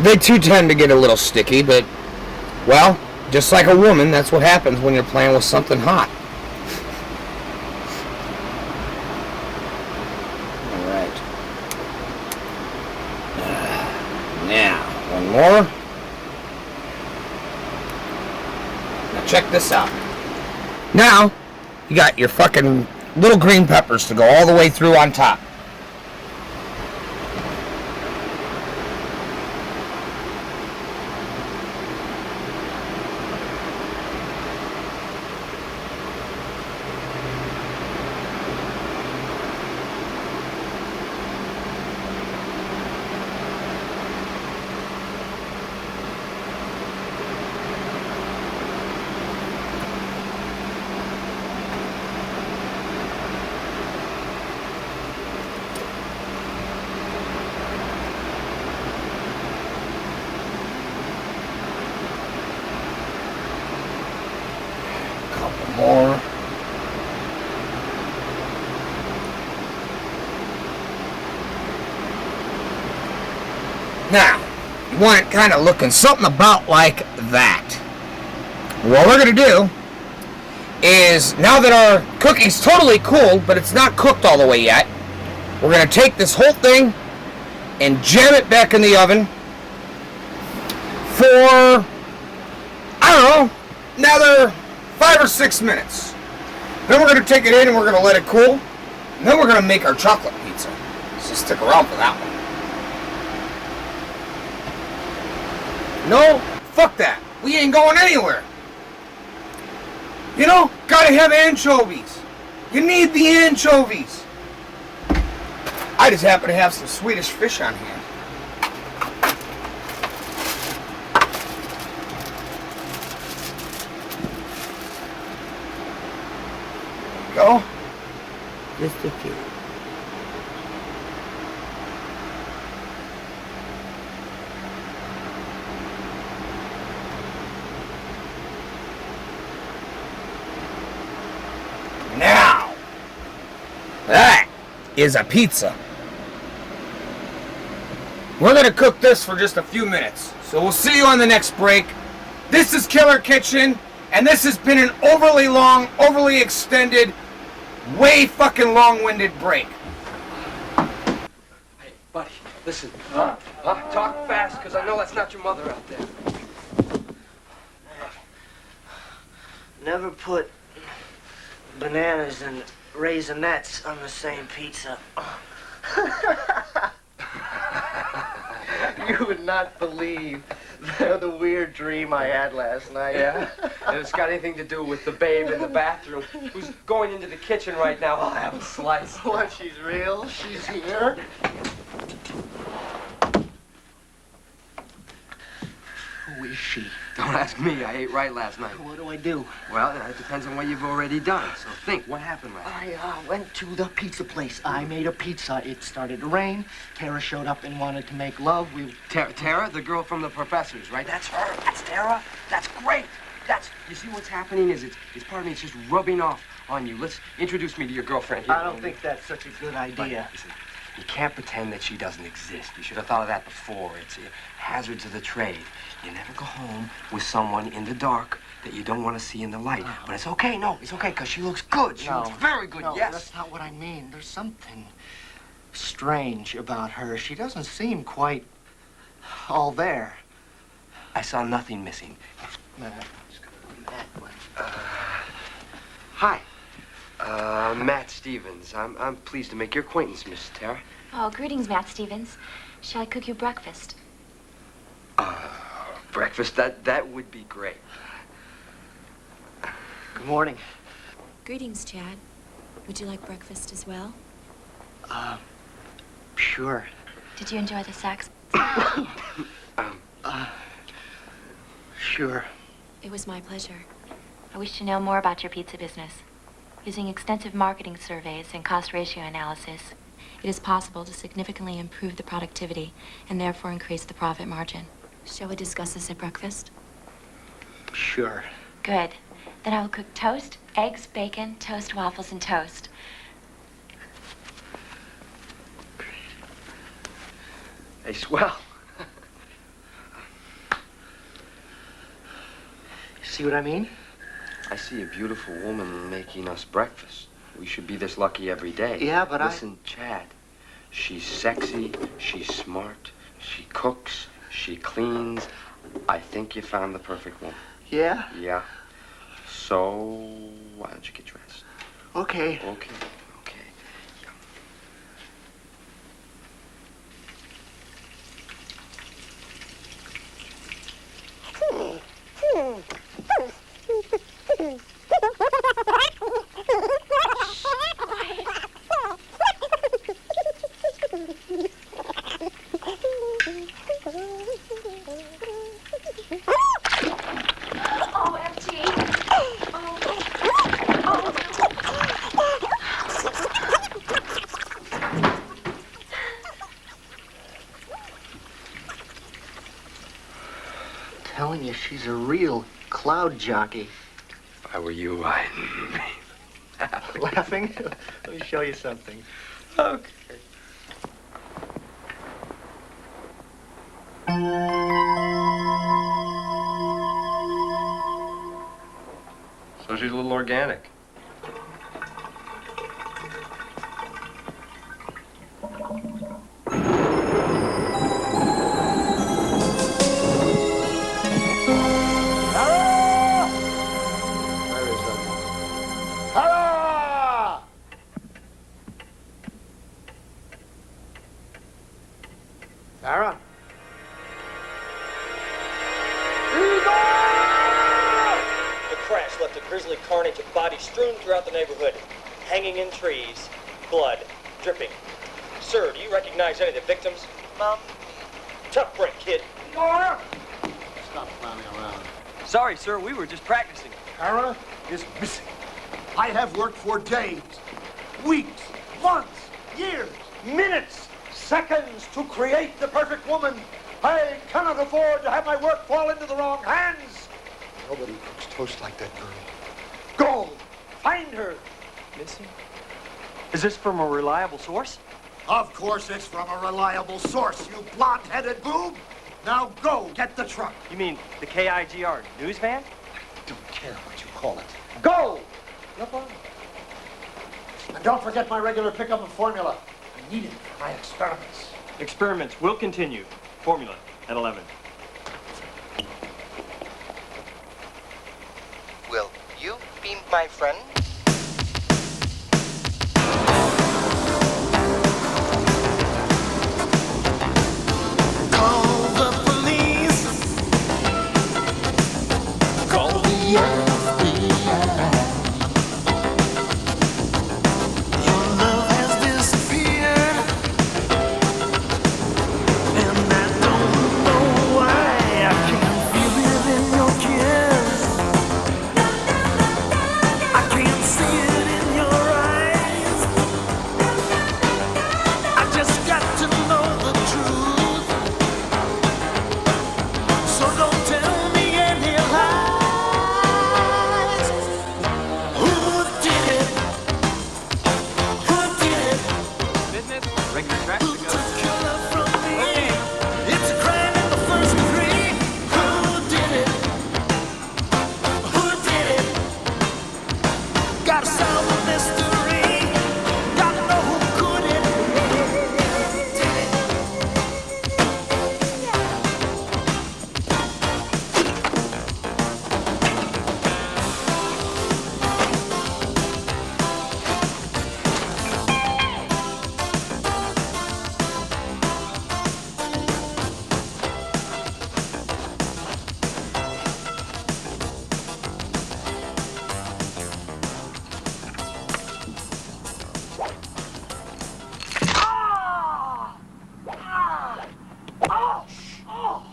They too tend to get a little sticky, but, well, just like a woman, that's what happens when you're playing with something hot. Alright. Now, one more. Now check this out. Now, you got your fucking little green peppers to go all the way through on top. More. Now, you want it kind of looking something about like that. What we're going to do is, now that our cookie's totally cooled, but it's not cooked all the way yet, we're going to take this whole thing and jam it back in the oven for, I don't know, another 5 or 6 minutes. Then we're going to take it in and we're going to let it cool. And then we're going to make our chocolate pizza. So stick around for that one. No, fuck that. We ain't going anywhere. You know, gotta have anchovies. You need the anchovies. I just happen to have some Swedish fish on hand. Go. Just a few. Now, that is a pizza. We're going to cook this for just a few minutes. So we'll see you on the next break. This is Killer Kitchen, and this has been an overly long, overly extended, way fucking long-winded break.
Hey, buddy, listen. Talk fast, because I know that's not your mother out there.
Never put bananas and raisinets on the same pizza. You would not believe the weird dream I had last night.
Yeah? And it's got anything to do with the babe in the bathroom who's going into the kitchen right now. I'll have a slice.
What, she's real? She's here? she?
Don't ask me. I ate right last night.
What do I do?
Well, it depends on what you've already done. So think, what happened last night?
I went to the pizza place. I made a pizza. It started to rain. Tara showed up and wanted to make love.
Tara, the girl from the professors, right?
That's her. That's Tara. That's great.
You see what's happening is it's part of me. It's just rubbing off on you. Let's introduce me to your girlfriend here.
I don't think that's such a good idea.
Listen, you can't pretend that she doesn't exist. You should have thought of that before. It's hazards of the trade. You never go home with someone in the dark that you don't want to see in the light. But it's okay. No, it's okay, because she looks good. She looks very good,
no,
yes.
That's not what I mean. There's something strange about her. She doesn't seem quite all there.
I saw nothing missing. Hi. Matt Stevens. I'm pleased to make your acquaintance, Miss Tara.
Oh, greetings, Matt Stevens. Shall I cook you breakfast?
Breakfast? That would be great.
Good morning.
Greetings, Chad. Would you like breakfast as well?
Sure.
Did you enjoy the sex?
Sure.
It was my pleasure. I wish to know more about your pizza business. Using extensive marketing surveys and cost ratio analysis, it is possible to significantly improve the productivity and therefore increase the profit margin. Shall we discuss this at breakfast?
Sure.
Good. Then I will cook toast, eggs, bacon, toast, waffles, and toast.
Hey, swell.
See what I mean?
I see a beautiful woman making us breakfast. We should be this lucky every day.
Yeah, but
Listen, Chad, she's sexy, she's smart, she cooks, she cleans. I think you found the perfect woman.
Yeah?
Yeah. So, why don't you get dressed?
Okay.
Okay.
Telling you, she's a real cloud jockey.
If I were you, I'd be
laughing. Let me show you something.
Okay. So she's a little organic.
Tara?
The crash left a grisly carnage of bodies strewn throughout the neighborhood, hanging in trees, blood dripping. Sir, do you recognize any of the victims?
Mom?
Tough break, kid.
Stop clowning around.
Sorry, sir, we were just practicing.
Tara is missing. I have worked for days, weeks, months, years, minutes, seconds to create the perfect woman. I cannot afford to have my work fall into the wrong hands. Nobody cooks toast like that girl. Go! Find her!
Missing? Is this from a reliable source?
Of course it's from a reliable source, you blonde-headed boob. Now go, get the truck.
You mean the KIGR news van?
I don't care what you call it. Go! And don't forget my regular pickup of formula. I need it for my experiments.
Experiments will continue. Formula at 11.
Will you be my friend?
Call the police. Call the FBI. Your love has disappeared, and I don't know why. I can't feel it Gotta solve the mystery. Gotta know who could it.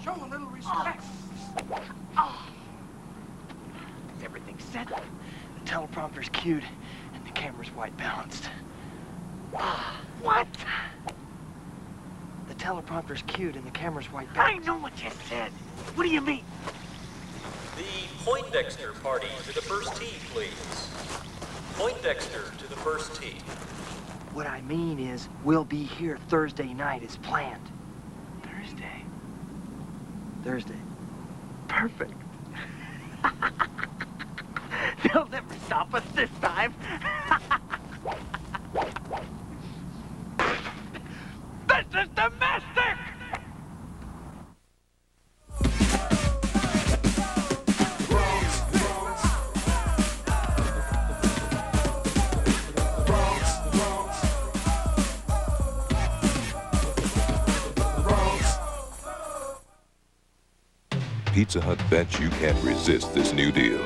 Show a little respect. Is everything set? The teleprompter's cued and the camera's white balanced. What? The teleprompter's cued and the camera's white balanced. I know what you said. What do you mean?
The Poindexter party to the first tee, please. Poindexter to the first tee.
What I mean is, we'll be here Thursday night as planned. Thursday. Perfect. They'll never stop us this time. This is domestic!
Pizza Hut bets you can't resist this new deal.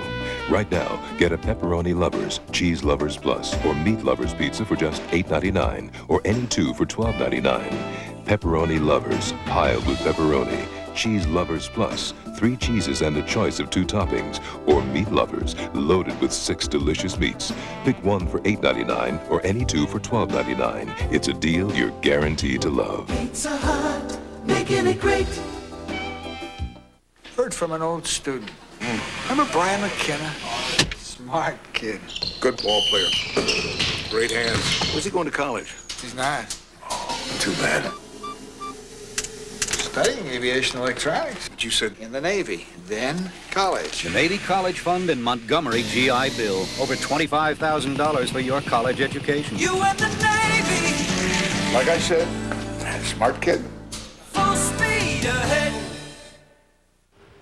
Right now, get a Pepperoni Lovers, Cheese Lovers Plus, or Meat Lovers pizza for just $8.99, or any two for $12.99. Pepperoni Lovers, piled with pepperoni. Cheese Lovers Plus, 3 cheeses and a choice of 2 toppings. Or Meat Lovers, loaded with 6 delicious meats. Pick one for $8.99, or any two for $12.99. It's a deal you're guaranteed to love.
Pizza Hut, making it great.
Heard from an old student. Remember Brian McKenna? Smart kid.
Good ball player. Great hands. Where's he going to college?
He's not.
Too bad.
Studying aviation electronics.
But you said
In the Navy, then college.
The Navy College Fund in Montgomery GI Bill. Over $25,000 for your college education.
You and the Navy,
like I said, smart kid.
full speed ahead.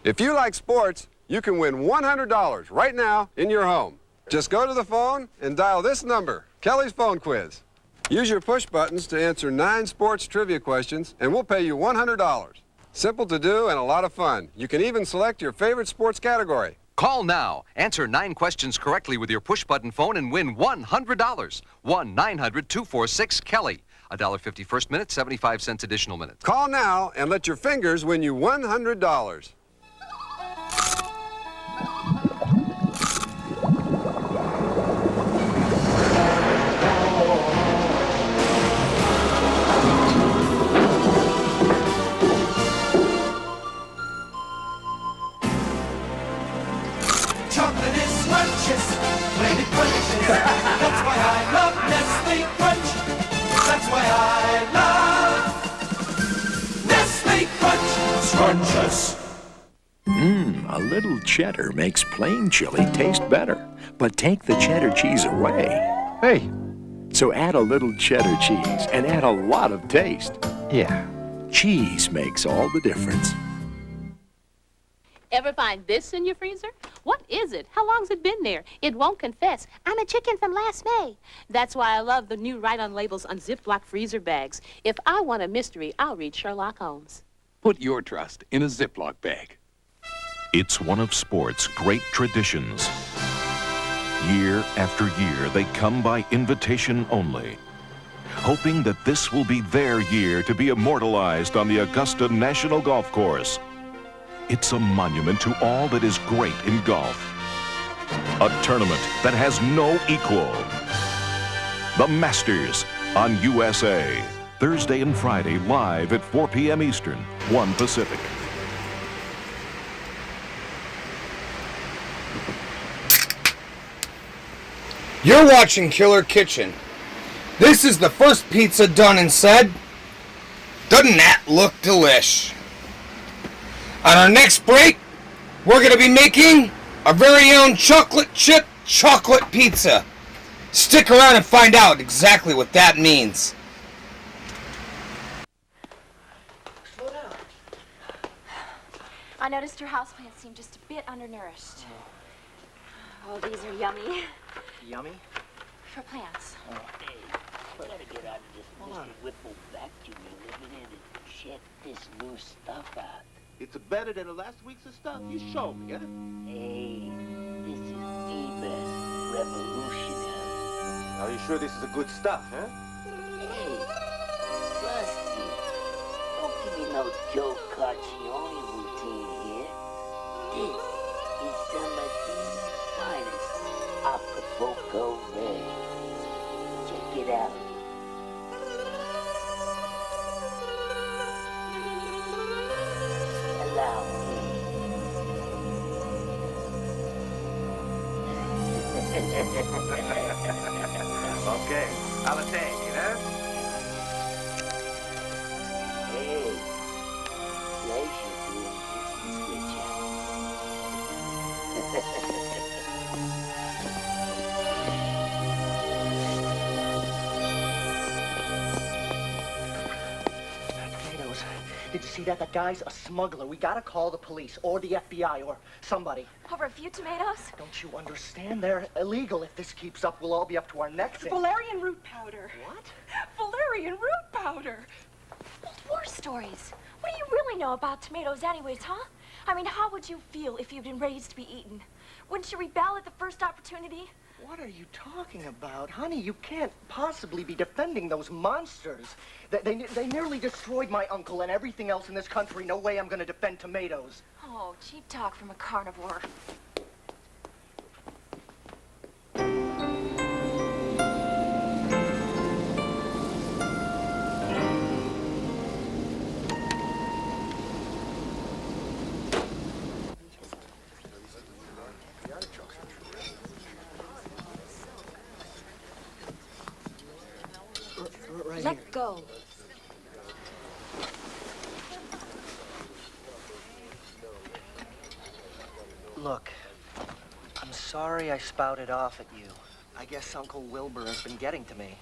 If you like sports, you can win $100 right now in your home. Just go to the phone and dial this number, Kelly's Phone Quiz. Use your push buttons to answer 9 sports trivia questions, and we'll pay you $100. Simple to do and a lot of fun. You can even select your favorite sports category.
Call now. Answer 9 questions correctly with your push-button phone and win $100. 1-900-246-KELLY. $1.50 first minute, 75 cents additional minute.
Call now and let your fingers win you $100.
Chocolate is lunches, plated crunches. That's why I love Nestle Crunch. That's why I love Nestle Crunch Scrunches.
A little cheddar makes plain chili taste better. But take the cheddar cheese away. Hey, so add a little cheddar cheese and add a lot of taste. Yeah, cheese makes all the difference.
Ever find this in your freezer? What is it? How long's it been there? It won't confess.
I'm a chicken from last May.
That's why I love the new Right-On Labels on Ziploc freezer bags. If I want a mystery, I'll read Sherlock Holmes.
Put your trust in a Ziploc bag. It's one of sport's great traditions. Year after year, they come by invitation only, hoping that this will be their year to be immortalized on the Augusta National Golf Course. It's a monument to all that is great in golf. A tournament that has no equal. The Masters on USA. Thursday and Friday live at 4 p.m. Eastern, 1 Pacific.
You're watching Killer Kitchen. This is the first pizza done and said. Doesn't that look delish? On our next break, we're going to be making our very own chocolate chip chocolate pizza. Stick around and find out exactly what that means.
I noticed your houseplants seem just a bit undernourished. Oh, these are yummy.
Yummy?
For plants.
Hey, you gotta get out of this Mr. Whipple vacuum you're living in and check this new stuff out.
It's better than the last week's stuff. You show me, huh?
Hey, this is the best revolutionary.
Are you sure this is a good stuff, huh?
Hey, Busty, don't give me no Joe Carcione routine here. This is some of the finest Acapulco Red. Check it out. Allow
Okay, I'll take it, huh?
Hey, pleasure doing business with you.
Tomatoes. Did you see that? That guy's a smuggler. We gotta call the police or the FBI or somebody.
Over a few tomatoes?
Don't you understand? They're illegal. If this keeps up, we'll all be up to our necks in...
Valerian root powder.
What?
Valerian root powder.
Old war stories. What do you really know about tomatoes anyways, huh? I mean, how would you feel if you'd been raised to be eaten? Wouldn't you rebel at the first opportunity?
What are you talking about? Honey, you can't possibly be defending those monsters. They nearly destroyed my uncle and everything else in this country. No way I'm gonna defend tomatoes.
Oh, cheap talk from a carnivore.
Right
Let
here.
go.
Look, I'm sorry I spouted off at you. I guess Uncle Wilbur has been getting to me.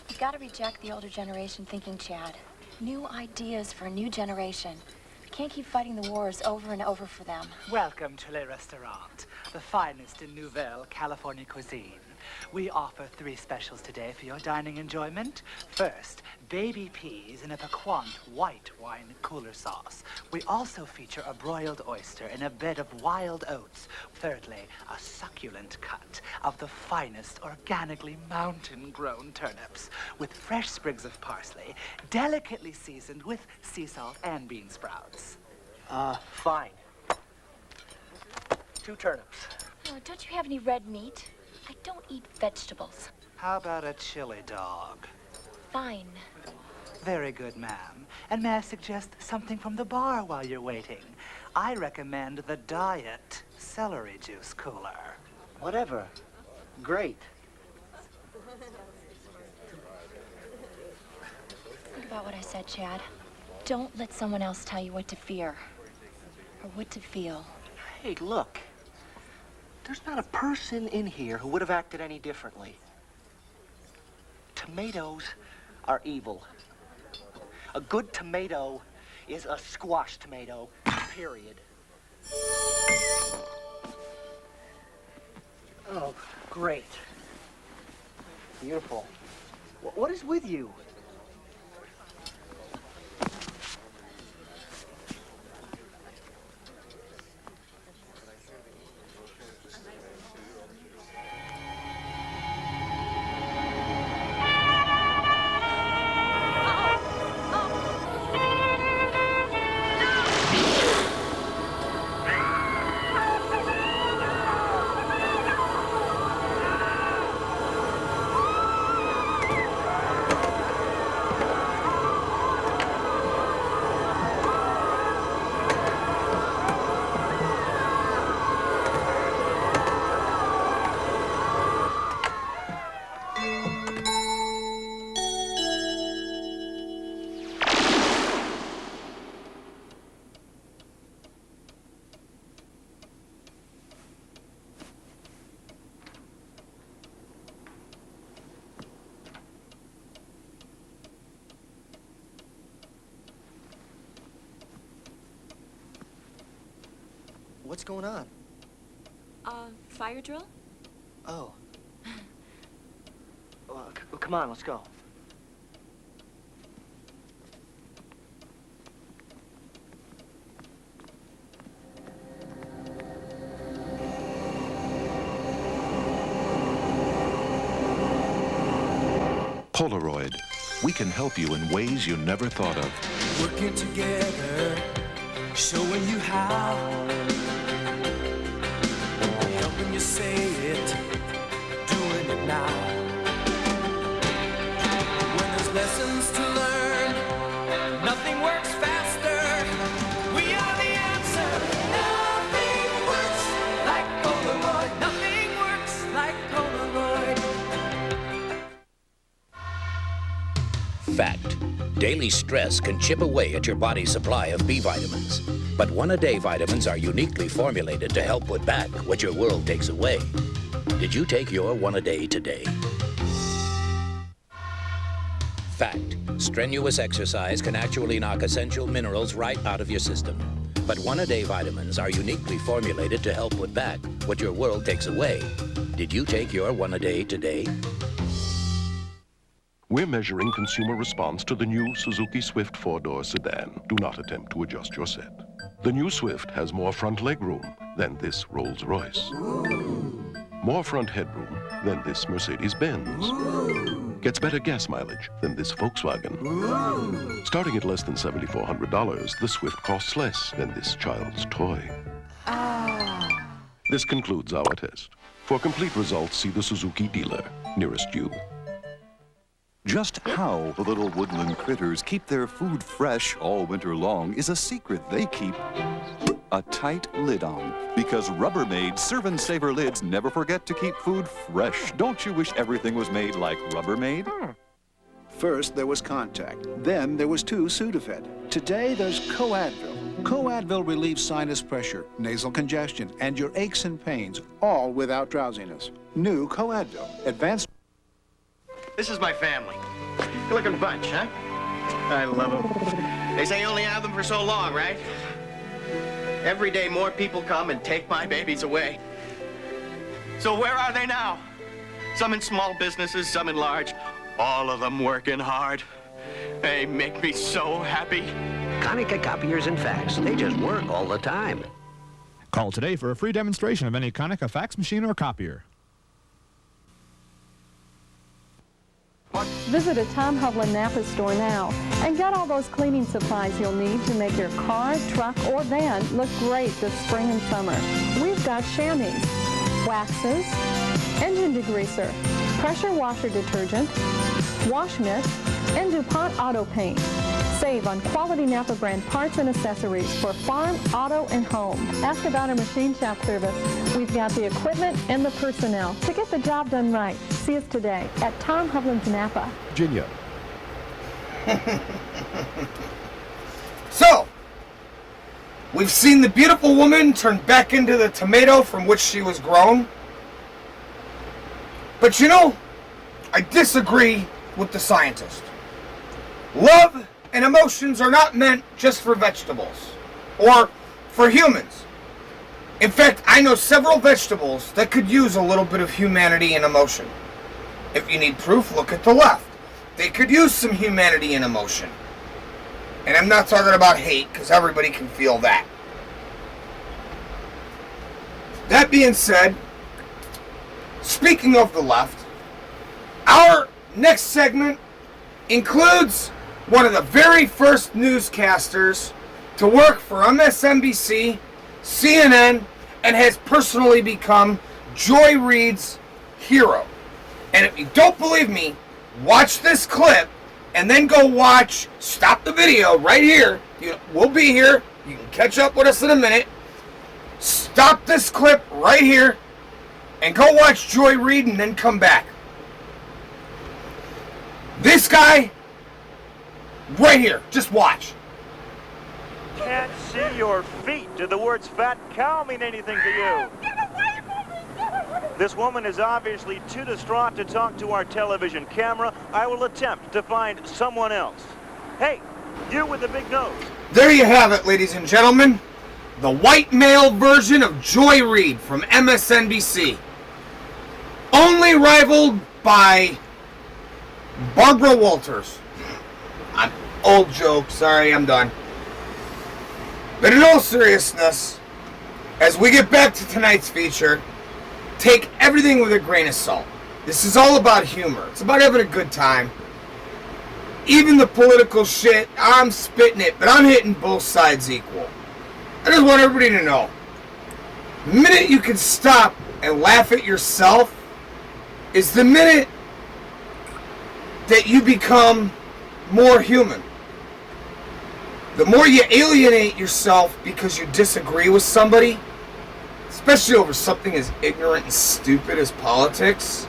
You've got to reject the older generation thinking, Chad. New ideas for a new generation. Can't keep fighting the wars over and over for them.
Welcome to Le Restaurant, the finest in Nouvelle California cuisine. We offer 3 specials today for your dining enjoyment. First, baby peas in a piquant white wine cooler sauce. We also feature a broiled oyster in a bed of wild oats. Thirdly, a succulent cut of the finest organically mountain-grown turnips with fresh sprigs of parsley, delicately seasoned with sea salt and bean sprouts.
Fine. 2 turnips.
Oh, don't you have any red meat? I don't eat vegetables.
How about a chili dog?
Fine.
Very good, ma'am. And may I suggest something from the bar while you're waiting? I recommend the Diet Celery Juice Cooler.
Whatever. Great.
Think about what I said, Chad. Don't let someone else tell you what to fear or what to feel.
Hey, look. There's not a person in here who would have acted any differently. Tomatoes are evil. A good tomato is a squash tomato, period. Oh, great. Beautiful. What is with you? going on?
Fire drill?
Oh. Well, come on, let's go.
Polaroid. We can help you in ways you never thought of.
Working together, showing you how. Helping you say it, doing it now. When there's lessons to learn, nothing works faster. We are the answer. Nothing works like Polaroid. Nothing works like Polaroid.
Fact. Daily stress can chip away at your body's supply of B vitamins. But one-a-day vitamins are uniquely formulated to help put back what your world takes away. Did you take your one-a-day today? Fact. Strenuous exercise can actually knock essential minerals right out of your system. But one-a-day vitamins are uniquely formulated to help put back what your world takes away. Did you take your one-a-day today?
We're measuring consumer response to the new Suzuki Swift 4-door sedan. Do not attempt to adjust your set. The new Swift has more front legroom than this Rolls-Royce. More front headroom than this Mercedes-Benz. Gets better gas mileage than this Volkswagen. Starting at less than $7,400, the Swift costs less than this child's toy. This concludes our test. For complete results, see the Suzuki dealer nearest you.
Just how the little woodland critters keep their food fresh all winter long is a secret they keep a tight lid on. Because Rubbermaid Serve and Savor lids never forget to keep food fresh. Don't you wish everything was made like Rubbermaid?
First, there was Contact. Then there was Sudafed. Today, there's Coadvil. Coadvil relieves sinus pressure, nasal congestion, and your aches and pains, all without drowsiness. New Coadvil. Advanced.
This is my family. Good looking bunch, huh? I love them. They say you only have them for so long, right? Every day more people come and take my babies away. So where are they now? Some in small businesses, some in large. All of them working hard. They make me so happy.
Konica Copiers and Fax. They just work all the time.
Call today for a free demonstration of any Konica fax machine or copier.
Visit a Tom Hovland Napa store now and get all those cleaning supplies you'll need to make your car, truck, or van look great this spring and summer. We've got chamois, waxes, engine degreaser, pressure washer detergent, wash mist, and DuPont Auto Paint. Save on quality Napa brand parts and accessories for farm, auto, and home. Ask about our machine shop service. We've got the equipment and the personnel to get the job done right. See us today at Tom Hovland's Napa,
Virginia.
So, we've seen the beautiful woman turn back into the tomato from which she was grown. But you know, I disagree with the scientist. Love and emotions are not meant just for vegetables or for humans. In fact, I know several vegetables that could use a little bit of humanity and emotion. If you need proof, look at the left. They could use some humanity and emotion. And I'm not talking about hate, because everybody can feel that. That being said, speaking of the left, our next segment includes one of the very first newscasters to work for MSNBC, CNN, and has personally become Joy Reid's hero. And if you don't believe me, watch this clip and then go watch, stop the video right here. We'll be here. You can catch up with us in a minute. Stop this clip right here and go watch Joy Reid and then come back. This guy right here, just watch.
Can't see your feet. Do the words fat cow mean anything to you? This woman is obviously too distraught to talk to our television camera. I will attempt to find someone else. Hey, you with the big nose.
There you have it, ladies and gentlemen. the white male version of Joy Reid from MSNBC. Only rivaled by Barbara Walters. An old joke, sorry, I'm done. But in all seriousness, as we get back to tonight's feature, take everything with a grain of salt. This is all about humor. It's about having a good time. Even the political shit, I'm spitting it, but I'm hitting both sides equal. I just want everybody to know, the minute you can stop and laugh at yourself is the minute that you become more human. The more you alienate yourself because you disagree with somebody, especially over something as ignorant and stupid as politics,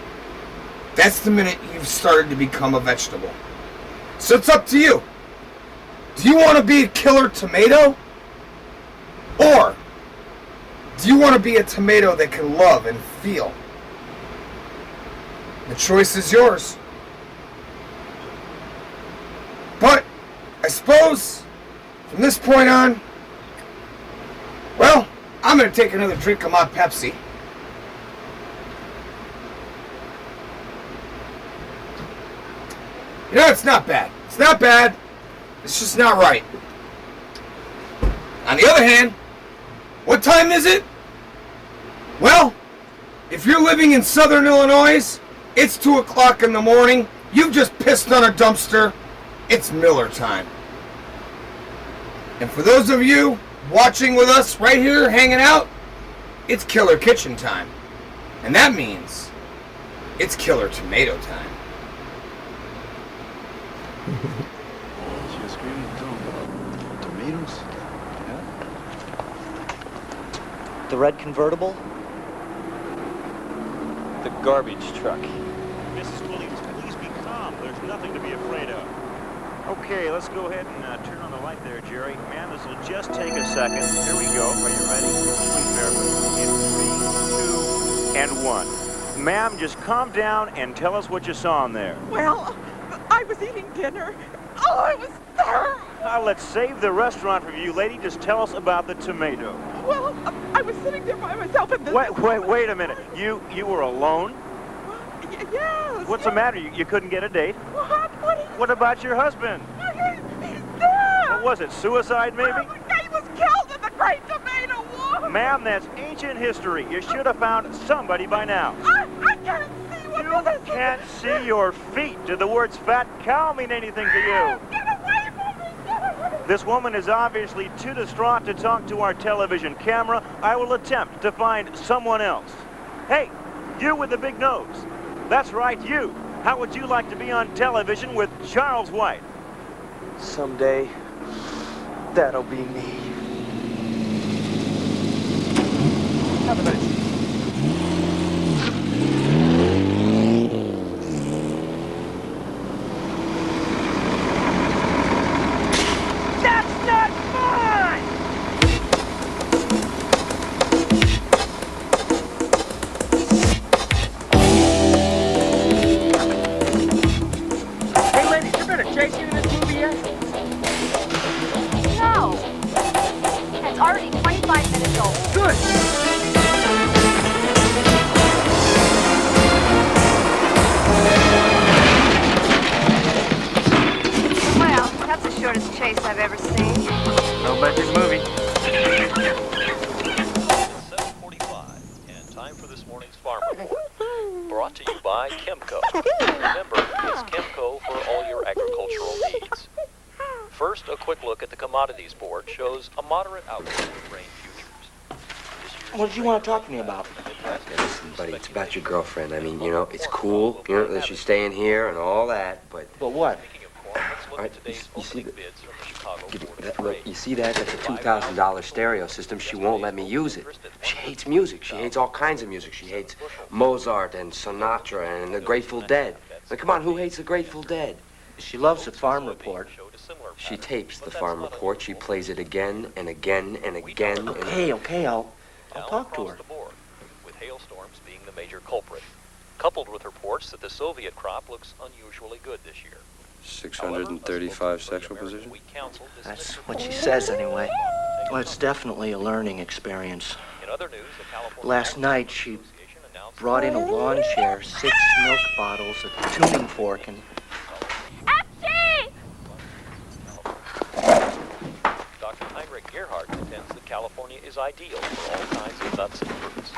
that's the minute you've started to become a vegetable. So it's up to you. Do you want to be a killer tomato? Or do you want to be a tomato that can love and feel? The choice is yours. But I suppose from this point on, well, I'm going to take another drink of my Pepsi. You know, it's not bad. It's not bad. It's just not right. On the other hand, what time is it? Well, if you're living in southern Illinois, it's 2 o'clock in the morning. You've just pissed on a dumpster. It's Miller time. And for those of you watching with us right here, hanging out, it's Killer Kitchen time. And that means it's Killer Tomato time.
Tomatoes?
The red convertible?
The garbage truck. Mrs. Williams, please be calm. There's nothing to be afraid of. Okay, let's go ahead and turn on the light there, Jerry. Man, this will just take a second. Here we go. Are you ready? Please bear with me. In 3, 2, and 1. Ma'am, just calm down and tell us what you saw in there.
Well, I was eating dinner. Oh, I was starved.
Now, let's save the restaurant for you, lady. Just tell us about the tomato.
Well, I was sitting there by myself and
Wait a minute. You were alone?
Yes.
What's the matter? You couldn't get a date?
What?
What about your husband?
He's dead.
What was it, suicide maybe?
He was killed in the Great Tomato War.
Ma'am, that's ancient history. You should have found somebody by now.
I can't see what
You can't see your feet. Do the words fat cow mean anything to you?
Get away from me.
This woman is obviously too distraught to talk to our television camera. I will attempt to find someone else. Hey, you with the big nose. That's right, you. How would you like to be on television with Charles White?
Someday, that'll be me. Have a nice
chase I've ever seen.
No budget movie.
7:45, and time for this morning's Farm Report. Brought to you by Chemco. Remember, it's Chemco for all your agricultural needs. First, a quick look at the commodities board shows a moderate outlook with grain futures.
What did you want to talk to me about?
Yeah, listen, buddy, it's about your girlfriend. I mean, you know, it's cool, you know, that she's staying here and all that, but...
But what?
All right, you see you see that? That's a $2,000 stereo system. She won't let me use it. She hates music. She hates all kinds of music. She hates Mozart and Sinatra and the Grateful Dead. Now, come on, who hates the Grateful Dead?
She loves the Farm Report.
She tapes the Farm Report. She plays it again and again and again.
Okay, I'll talk to her.
With hailstorms being the major culprit, coupled with reports that the Soviet crop looks unusually good this year.
635 sexual position?
That's what she says, anyway. Well, it's definitely a learning experience.
In other news, the California
Last night, she brought in a lawn chair, 6 milk bottles, a tuning fork, and...
Dr. Heinrich Gerhardt contends that California is ideal for all kinds of nuts and fruits.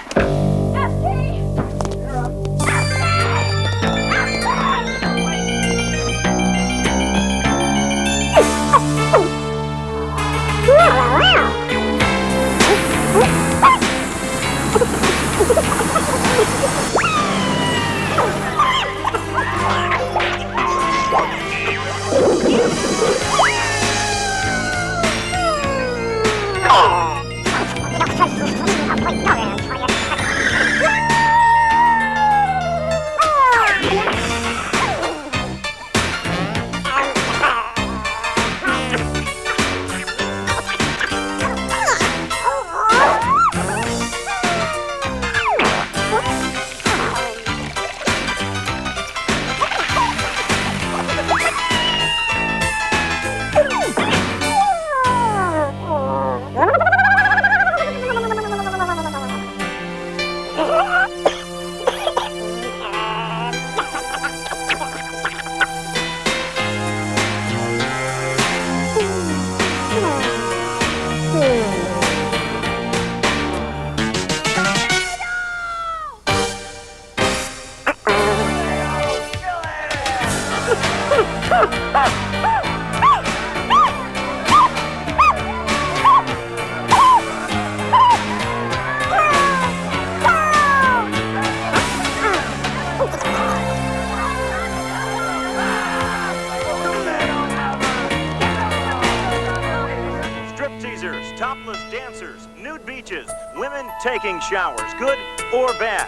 Stripteasers, topless dancers, nude beaches, women taking showers, good or bad.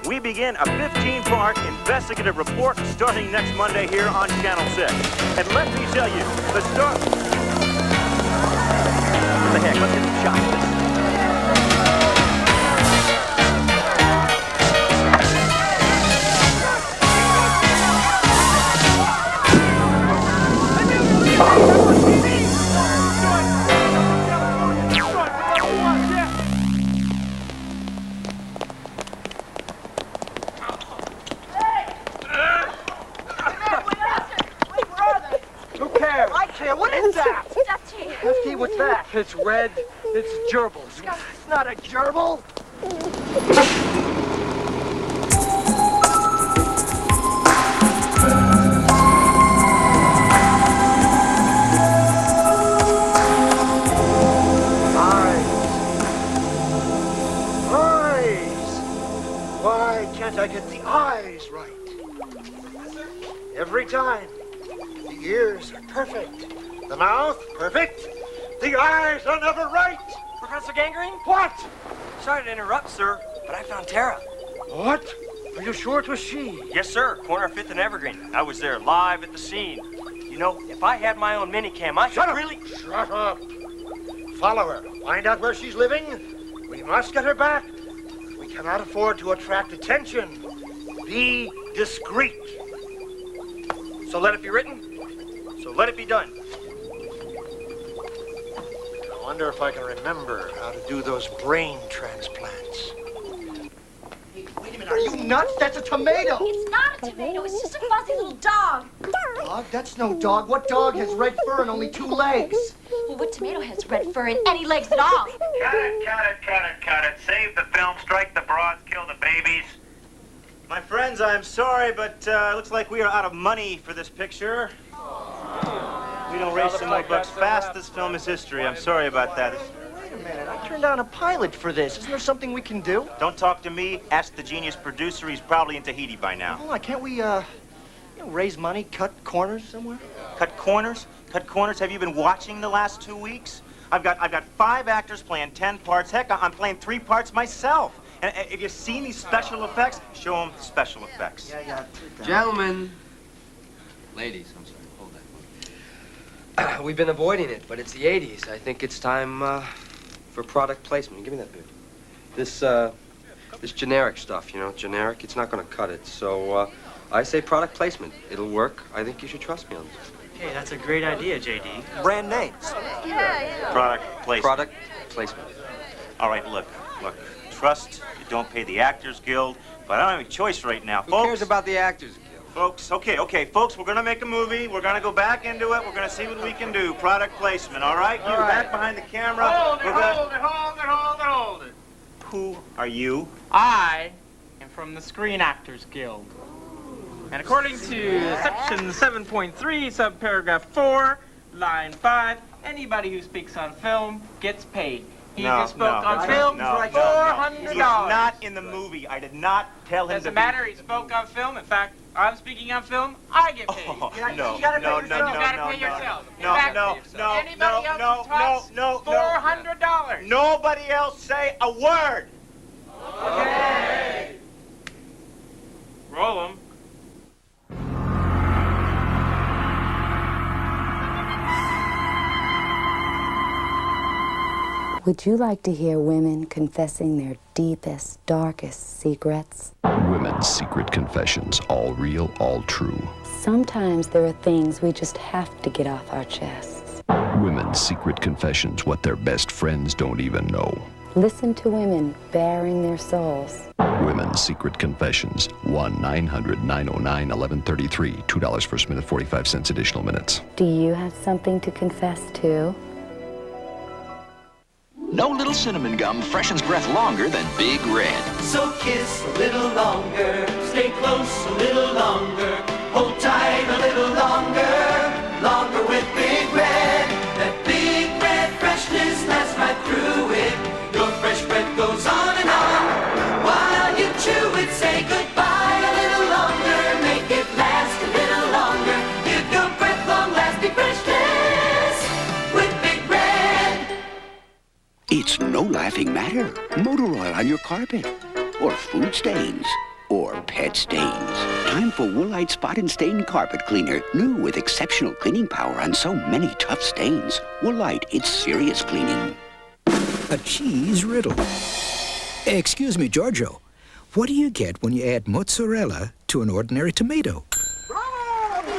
We begin a 15-part investigative report starting next Monday here on Channel 6. And let me tell you, the start... What the heck, let's get some shots.
Hefty, what's that? It's red. It's gerbils. It's not a gerbil. Eyes. Why can't I get the eyes right? Every time. The ears are perfect. The mouth, perfect. The eyes are never right.
Professor Gangrene?
What?
Sorry to interrupt, sir, but I found Tara.
What? Are you sure it was she?
Yes, sir. Corner of 5th and Evergreen. I was there live at the scene. You know, if I had my own minicam, I
Shut
could
up.
really...
Shut up. Follow her. Find out where she's living. We must get her back. We cannot afford to attract attention. Be discreet.
So let it be written. So let it be done.
I wonder if I can remember how to do those brain transplants. Hey, wait a minute, are you nuts? That's a tomato!
It's not a tomato, it's just a fuzzy little dog.
Dog? That's no dog. What dog has red fur and only 2 legs?
Well, what tomato has red fur and any legs at all?
Cut it. Save the film, strike the broads, kill the babies. My friends, I'm sorry, but it looks like we are out of money for this picture. We don't raise some more bucks fast. This film is history. I'm sorry about that.
Wait a minute, I turned down a pilot for this. Isn't there something we can do?
Don't talk to me. Ask the genius producer. He's probably in Tahiti by now.
Hold on, can't we, raise money, cut corners somewhere?
Cut corners? Cut corners? Have you been watching the last 2 weeks? I've got 5 actors playing 10 parts. Heck, I'm playing 3 parts myself. And if you've seen these special effects, show them special effects.
Yeah.
Gentlemen. Ladies, I'm sorry. Hold that one. We've been avoiding it, but it's the 80s. I think it's time for product placement. Give me that bit. This generic stuff, you know, generic, it's not going to cut it. So I say product placement. It'll work. I think you should trust me on this.
Hey, that's a great idea, JD. Brand names.
Yeah.
Product placement.
Product placement.
All right, look. Trust, you don't pay the Actors Guild, but I don't have a choice right now,
Who
folks.
cares about the Actors Guild?
Folks, okay, folks, we're gonna make a movie. We're gonna go back into it. We're gonna see what we can do. Product placement, all right? You back behind the camera.
Hold it.
Who are you?
I am from the Screen Actors Guild. And according to section 7.3, subparagraph 4, line 5, anybody who speaks on film gets paid. He just spoke on film for $400.
He's not in the movie. I did not tell him
Doesn't matter, he spoke on film. In fact, I'm speaking on film, I get paid. You gotta pay yourself. Anybody else $400.
Nobody else say a word.
Okay. Roll 'em.
Would you like to hear women confessing their deepest, darkest secrets?
Women's secret confessions, all real, all true.
Sometimes there are things we just have to get off our chests.
Women's secret confessions, what their best friends don't even know.
Listen to women baring their souls.
Women's secret confessions, 1-900-909-1133, $2 first minute, 45 cents additional minutes.
Do you have something to confess to?
No little cinnamon gum freshens breath longer than Big Red.
So kiss a little longer, stay close a little longer, hold tight a little longer, longer with Big Red. That Big Red freshness lasts right through it. Your fresh breath goes on and on. While you chew it, say goodbye a little longer, make it last a little longer. Give your breath long-lasting freshness with Big Red.
It's no laughing matter. Motor oil on your carpet, or food stains, or pet stains. Time for Woolite Spot and Stain Carpet Cleaner. New with exceptional cleaning power on so many tough stains. Woolite, it's serious cleaning.
A cheese riddle. Excuse me, Giorgio. What do you get when you add mozzarella to an ordinary tomato?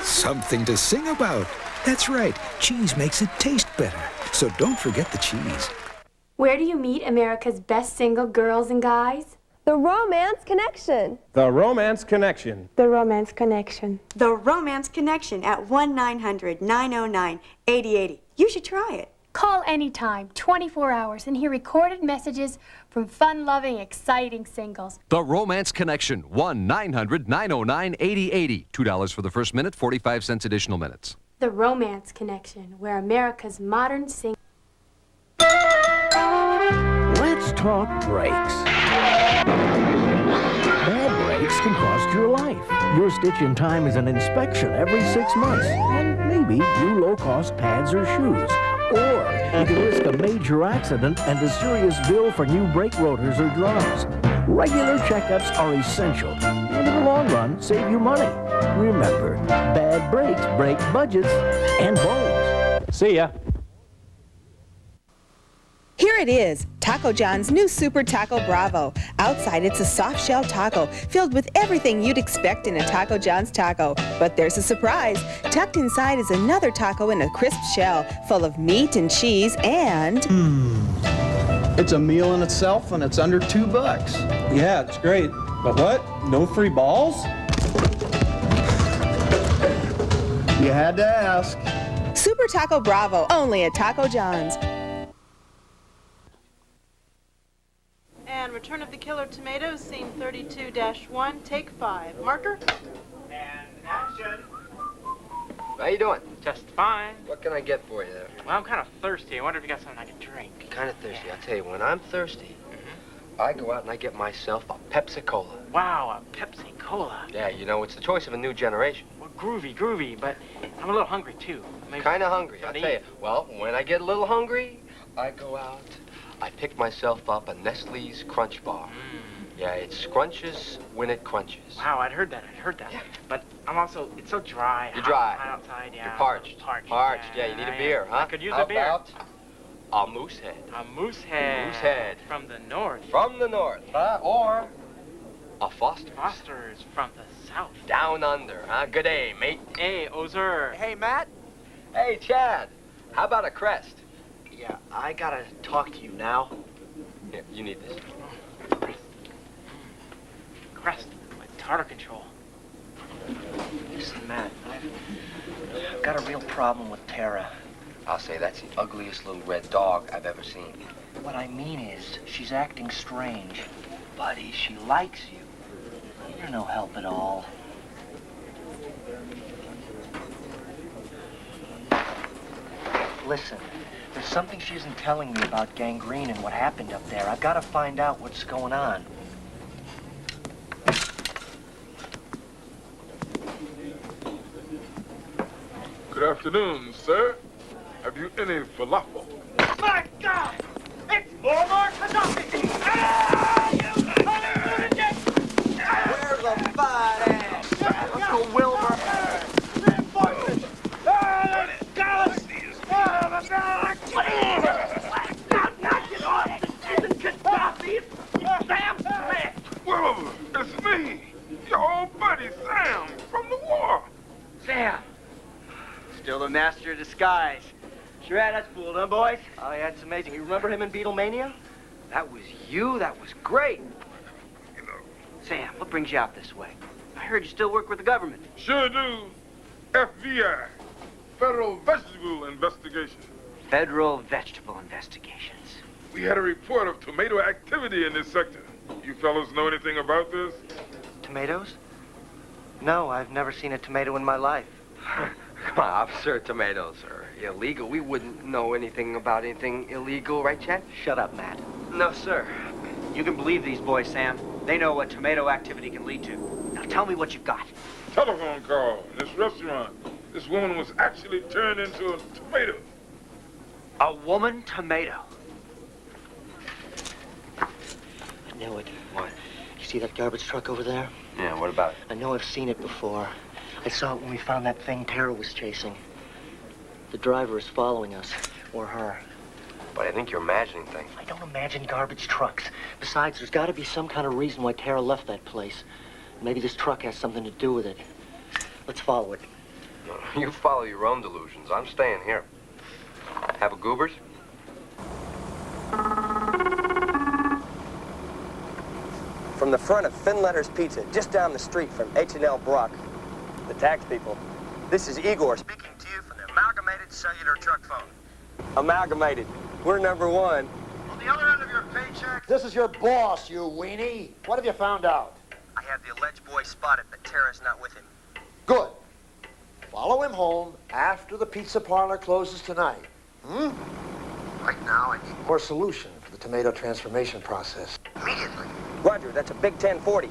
Something to sing about. That's right. Cheese makes it taste better. So don't forget the cheese.
Where do you meet America's best single girls and guys?
The Romance Connection.
The Romance Connection.
The Romance Connection.
The Romance Connection at 1-900-909-8080. You should try it.
Call anytime, 24 hours, and hear recorded messages from fun-loving, exciting singles.
The Romance Connection, 1-900-909-8080. $2 for the first minute, 45 cents additional minutes.
The Romance Connection, where America's modern singles...
Let's talk brakes. Bad brakes can cost your life. Your stitch-in time is an inspection every 6 months, and maybe new low-cost pads or shoes. Or you can risk a major accident and a serious bill for new brake rotors or drums. Regular checkups are essential, and in the long run, save you money. Remember, bad brakes break budgets and bones.
See ya.
Here it is, Taco John's new Super Taco Bravo. Outside, it's a soft-shell taco filled with everything you'd expect in a Taco John's taco. But there's a surprise. Tucked inside is another taco in a crisp shell, full of meat and cheese and...
It's a meal in itself, and it's under $2.
Yeah, it's great. But what? No free balls?
You had to ask.
Super Taco Bravo, only at Taco John's.
And Return of the Killer Tomatoes, scene 32-1, take 5. Marker?
And action.
How you doing?
Just fine.
What can I get for you there?
Well, I'm kind of thirsty. I wonder if you got something I can drink.
Kind of thirsty. I'll tell you, when I'm thirsty, I go out and I get myself a Pepsi-Cola.
Wow, a Pepsi-Cola.
Yeah, you know, it's the choice of a new generation.
Well, groovy, but I'm a little hungry, too.
Kind of hungry, I'll tell you. Well, when I get a little hungry, I go out, I pick myself up a Nestle's Crunch Bar. Yeah, it scrunches when it crunches.
Wow, I'd heard that. Yeah. But I'm also, it's so dry.
You're dry.
Hot outside, yeah.
You're parched. Parched, yeah, you need a beer, huh?
I could use a beer.
How about a Moosehead?
A Moosehead.
Moosehead.
From the north.
From the north, huh? Or a Foster's.
Foster's from the south.
Down under, huh? Good day, mate.
Hey, Ozer.
Hey, Matt.
Hey, Chad, how about a Crest?
Yeah, I gotta talk to you now.
Yeah, you need this.
Crest, my tartar control.
Listen, Matt, I've got a real problem with Tara.
I'll say that's the ugliest little red dog I've ever seen.
What I mean is, she's acting strange. Buddy, she likes you. You're no help at all. Listen, there's something she isn't telling me about Gangrene and what happened up there. I've got to find out what's going on.
Good afternoon, sir. Have you any falafel?
My God! It's Muammar Gaddafi! Ah, you lunatic!
Where's the fine ass? Uncle Wilbur.
Reinforcements! Ah, God! Knock it off! This isn't Gaddafi! It's Sam Smith!
Wilbur, it's me, your old buddy Sam from the war.
Sam! Still the master of disguise. Sure had us fooled, huh, boys? Oh, yeah, it's amazing. You remember him in Beatlemania?
That was you? That was great.
Sam, what brings you out this way? I heard you still work with the government.
Sure do. FBI, Federal Vegetable Investigation.
Federal Vegetable Investigations.
We had a report of tomato activity in this sector. You fellows know anything about this?
Tomatoes? No, I've never seen a tomato in my life.
Come on, Officer, tomatoes are illegal. We wouldn't know anything about anything illegal, right, Chad?
Shut up, Matt.
No, sir.
You can believe these boys, Sam. They know what tomato activity can lead to. Now tell me what you've got.
Telephone call in this restaurant. This woman was actually turned into a tomato.
A woman tomato. I knew it.
What?
You see that garbage truck over there?
Yeah, what about it?
I know I've seen it before. I saw it when we found that thing Tara was chasing. The driver is following us, or her.
But I think you're imagining things.
I don't imagine garbage trucks. Besides, there's got to be some kind of reason why Tara left that place. Maybe this truck has something to do with it. Let's follow it.
No, you follow your own delusions. I'm staying here. Have a goobers?
From the front of Finletter's Pizza, just down the street from H&L Brock, the tax people. This is Igor speaking to you from the Amalgamated Cellular Truck Phone. Amalgamated. We're number one.
On the other end of your paycheck. This is your boss, you weenie. What have you found out?
I have the alleged boy spotted, but Tara's not with him.
Good. Follow him home after the pizza parlor closes tonight. Right now, I need more solution for the tomato transformation process. Immediately.
Roger, that's a big 1040.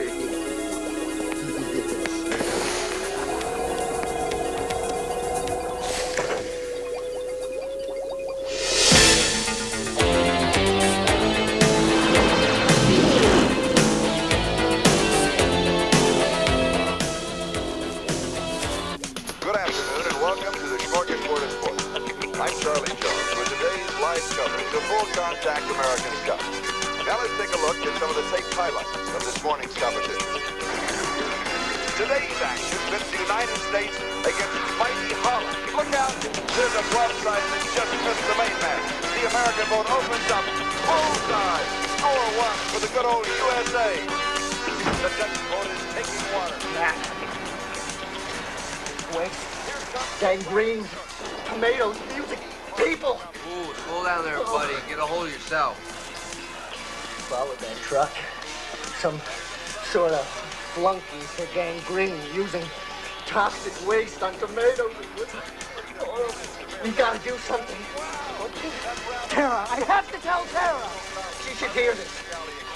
Good afternoon and welcome to the Smorgasbord of Sports. I'm Charlie Jones with today's live coverage of Full Contact America's Cup. Now let's take a look at some of the tape highlights of this morning's competition. Today's action pits the United States against mighty Holland. Look out! There's a 12 side that just missed the main man. The American boat opens up. Bullseye! Score one for the good old USA. The Dutch boat is taking water.
Wait. Gangrene. Tomatoes. Music. People.
Ooh, slow down there, buddy. Get a hold of yourself.
Followed that truck. Some sort of flunky for gangrene using toxic waste on tomatoes. We gotta do something. Tara, I have to tell Tara. She should hear this.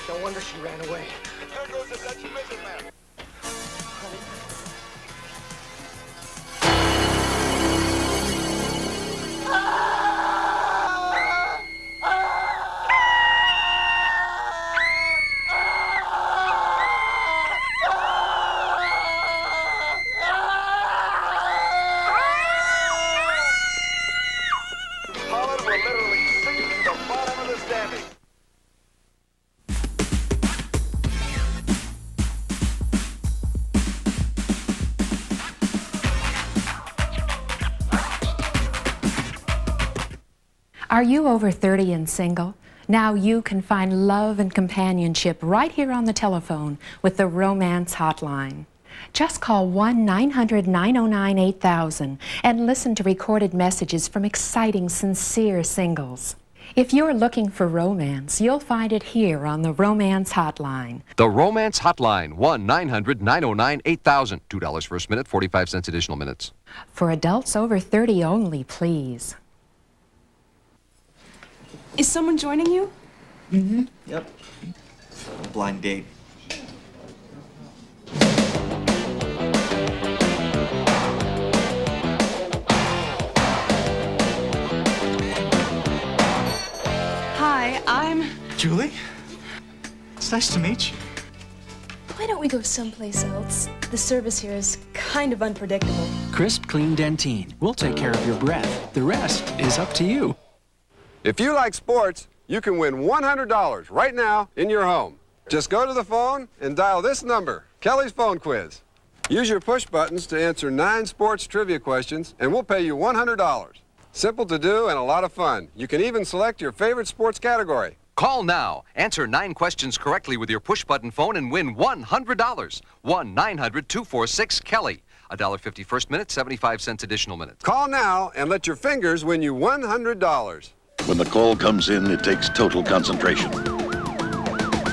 No wonder she ran away.
There goes the Dutch businessman. Holland will literally sink to the bottom of the standings.
Are you over 30 and single? Now you can find love and companionship right here on the telephone with the Romance Hotline. Just call 1-900-909-8000 and listen to recorded messages from exciting, sincere singles. If you're looking for romance, you'll find it here on the Romance Hotline.
The Romance Hotline, 1-900-909-8000. $2 first minute, 45 cents additional minutes.
For adults over 30 only, please.
Is someone joining you?
Mm-hmm. Yep. Blind date.
Hi, I'm...
Julie? It's nice to meet you.
Why don't we go someplace else? The service here is kind of unpredictable.
Crisp, clean Dentine. We'll take care of your breath. The rest is up to you.
If you like sports, you can win $100 right now in your home. Just go to the phone and dial this number, Kelly's Phone Quiz. Use your push buttons to answer 9 sports trivia questions, and we'll pay you $100. Simple to do and a lot of fun. You can even select your favorite sports category.
Call now. Answer 9 questions correctly with your push-button phone and win $100. 1-900-246-KELLY. $1.50 first minute, 75 cents additional minutes.
Call now and let your fingers win you $100.
When the call comes in, it takes total concentration.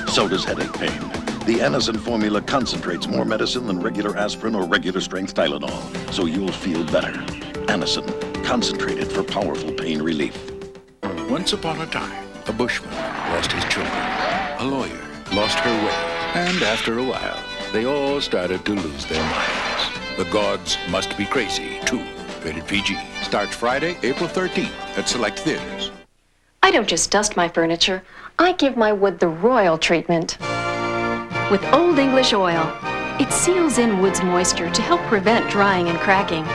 So does headache pain. The Anacin formula concentrates more medicine than regular aspirin or regular strength Tylenol, so you'll feel better. Anacin, concentrated for powerful pain relief.
Once upon a time, a bushman lost his children. A lawyer lost her way. And after a while, they all started to lose their minds. The Gods Must Be Crazy 2, rated PG. Starts Friday, April 13th at select theaters.
I don't just dust my furniture. I give my wood the royal treatment. With Old English oil, it seals in wood's moisture to help prevent drying and cracking.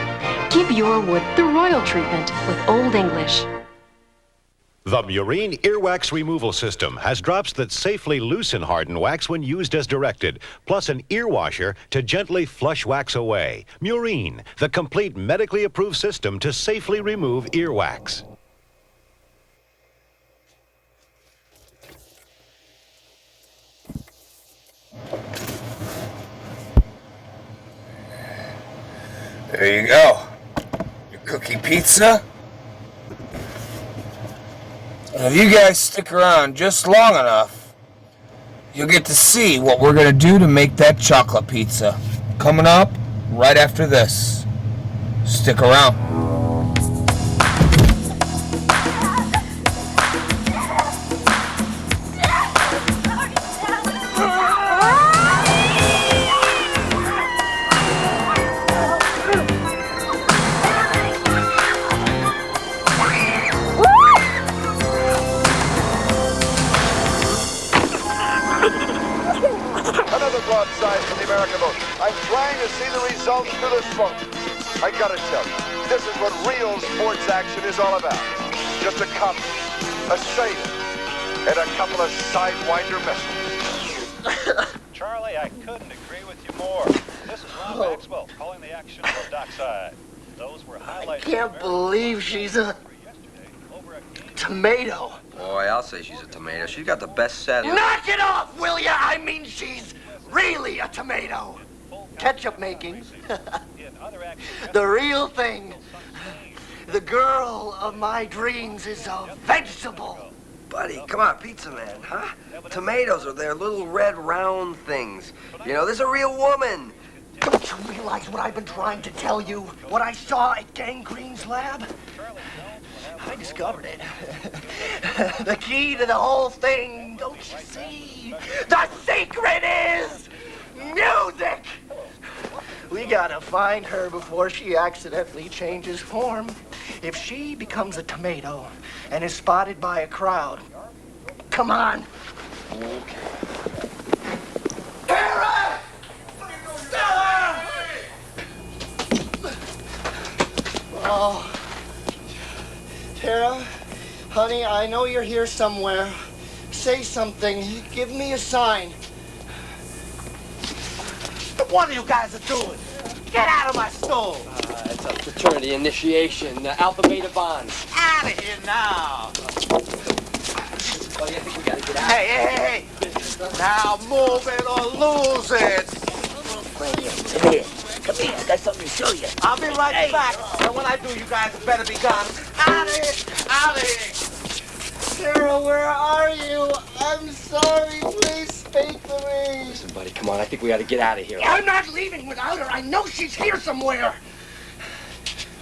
Give your wood the royal treatment with Old English.
The Murine Earwax Removal System has drops that safely loosen hardened wax when used as directed, plus an ear washer to gently flush wax away. Murine, the complete medically approved system to safely remove earwax.
There you go. Your cookie pizza. And if you guys stick around just long enough, you'll get to see what we're going to do to make that chocolate pizza. Coming up right after this. Stick around.
broadside from the American boat. I'm trying to see the results through the smoke. I gotta tell you, this is what real sports action is all about. Just a cup, a sail, and a couple of sidewinder missiles.
Charlie, I couldn't agree with you more. This is Ron Maxwell calling the action from dockside. Those were highlights.
I can't believe she's a tomato.
Boy, I'll say she's a tomato. She's got the best set.
Knock it off, will ya? I mean, she's really a tomato. Ketchup making. The real thing. The girl of my dreams is a vegetable.
Buddy, come on, Pizza Man, huh? Tomatoes are their little red round things. You know, there's a real woman.
Don't you realize what I've been trying to tell you? What I saw at Gangrene's lab? I discovered it. The key to the whole thing, don't you see? The secret is music! We gotta find her before she accidentally changes form. If she becomes a tomato and is spotted by a crowd, come on. Okay. Tara! Stella! Oh. Tara, honey, I know you're here somewhere. Say something. Give me a sign. What are you guys doing? Get out of my stove!
It's a fraternity initiation. Alpha Beta Bonds.
Out of here now!
Oh, yeah, I think we gotta get out.
Hey! Now move it or lose it! Come here, I got something to show you. I'll be right back. And when I do, you guys better be gone. Out of here! Out of here! Sarah, where are you? I'm sorry. Please speak to me.
Listen, buddy, come on. I think we gotta get out of here.
I'm not leaving without her. I know she's here somewhere.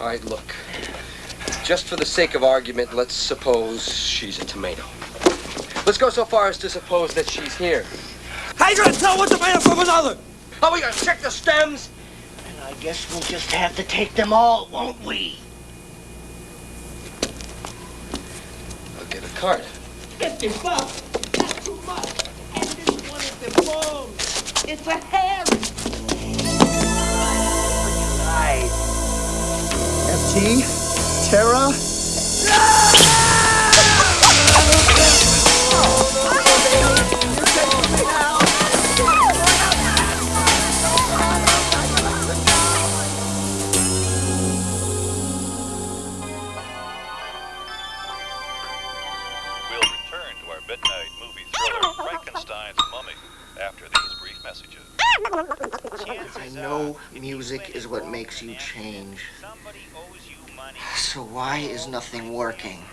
All right, look. Just for the sake of argument, let's suppose she's a tomato. Let's go so far as to suppose that she's here.
How you gonna tell one tomato from another? Are we gonna check the stems? And I guess we'll just have to take them all, won't we?
I'll get a card.
$50. Not too much. And this one is the bone. It's a Harry. Right. FT, Tara.
We'll return to our midnight movie thriller, Frankenstein's Mummy, after these brief messages.
I know music is what makes you change. So why is nothing working?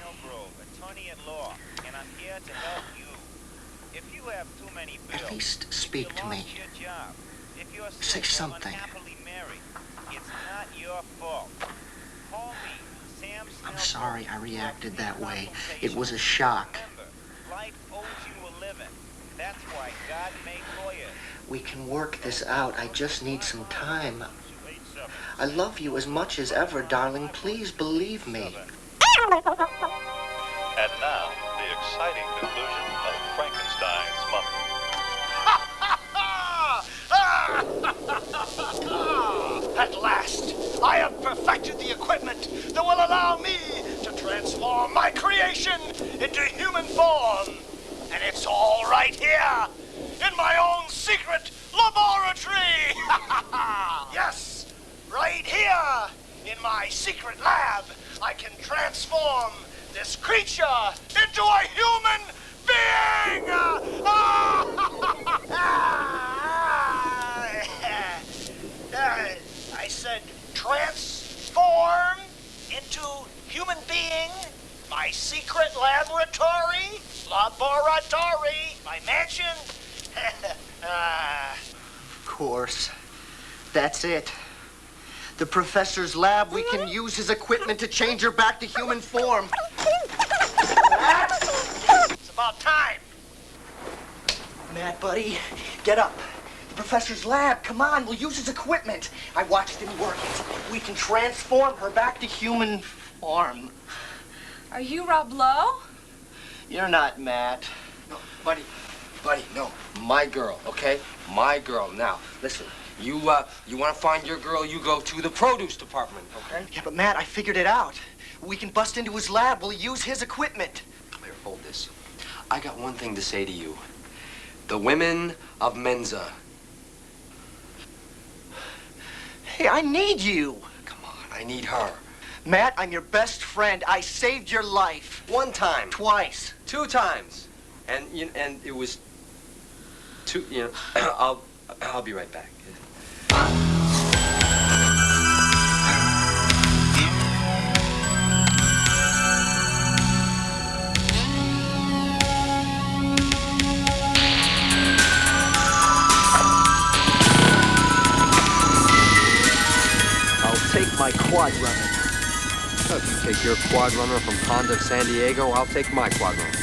At least speak to me. Say something. I'm sorry I reacted that way. It was a shock. We can work this out. I just need some time. I love you as much as ever, darling. Please believe me.
And now, the exciting conclusion of Frankenstein's Mummy.
At last, I have perfected the equipment that will allow me to transform my creation into human form. And it's all right here, in my own secret laboratory. Yes, right here, in my secret lab, I can transform this creature into a human being. I said transform into human being, my secret laboratory, my mansion. Of course, that's it. The professor's lab, we can use his equipment to change her back to human form. It's about time. Matt, buddy, get up. The professor's lab, come on, we'll use his equipment. I watched him work it. We can transform her back to human form.
Are you Rob Lowe?
You're not Matt.
No, buddy, no. My girl, okay? My girl. Now, listen. You want to find your girl, you go to the produce department, okay?
Yeah, but Matt, I figured it out. We can bust into his lab. We'll use his equipment.
Here, hold this. I got one thing to say to you. The women of Menza.
Hey, I need you.
Come on, I need her.
Matt, I'm your best friend. I saved your life.
1 time.
Twice.
2 times. And it was 2, I'll be right back.
I'll take my quad runner.
If you take your quad runner from Honda of San Diego, I'll take my quad runner.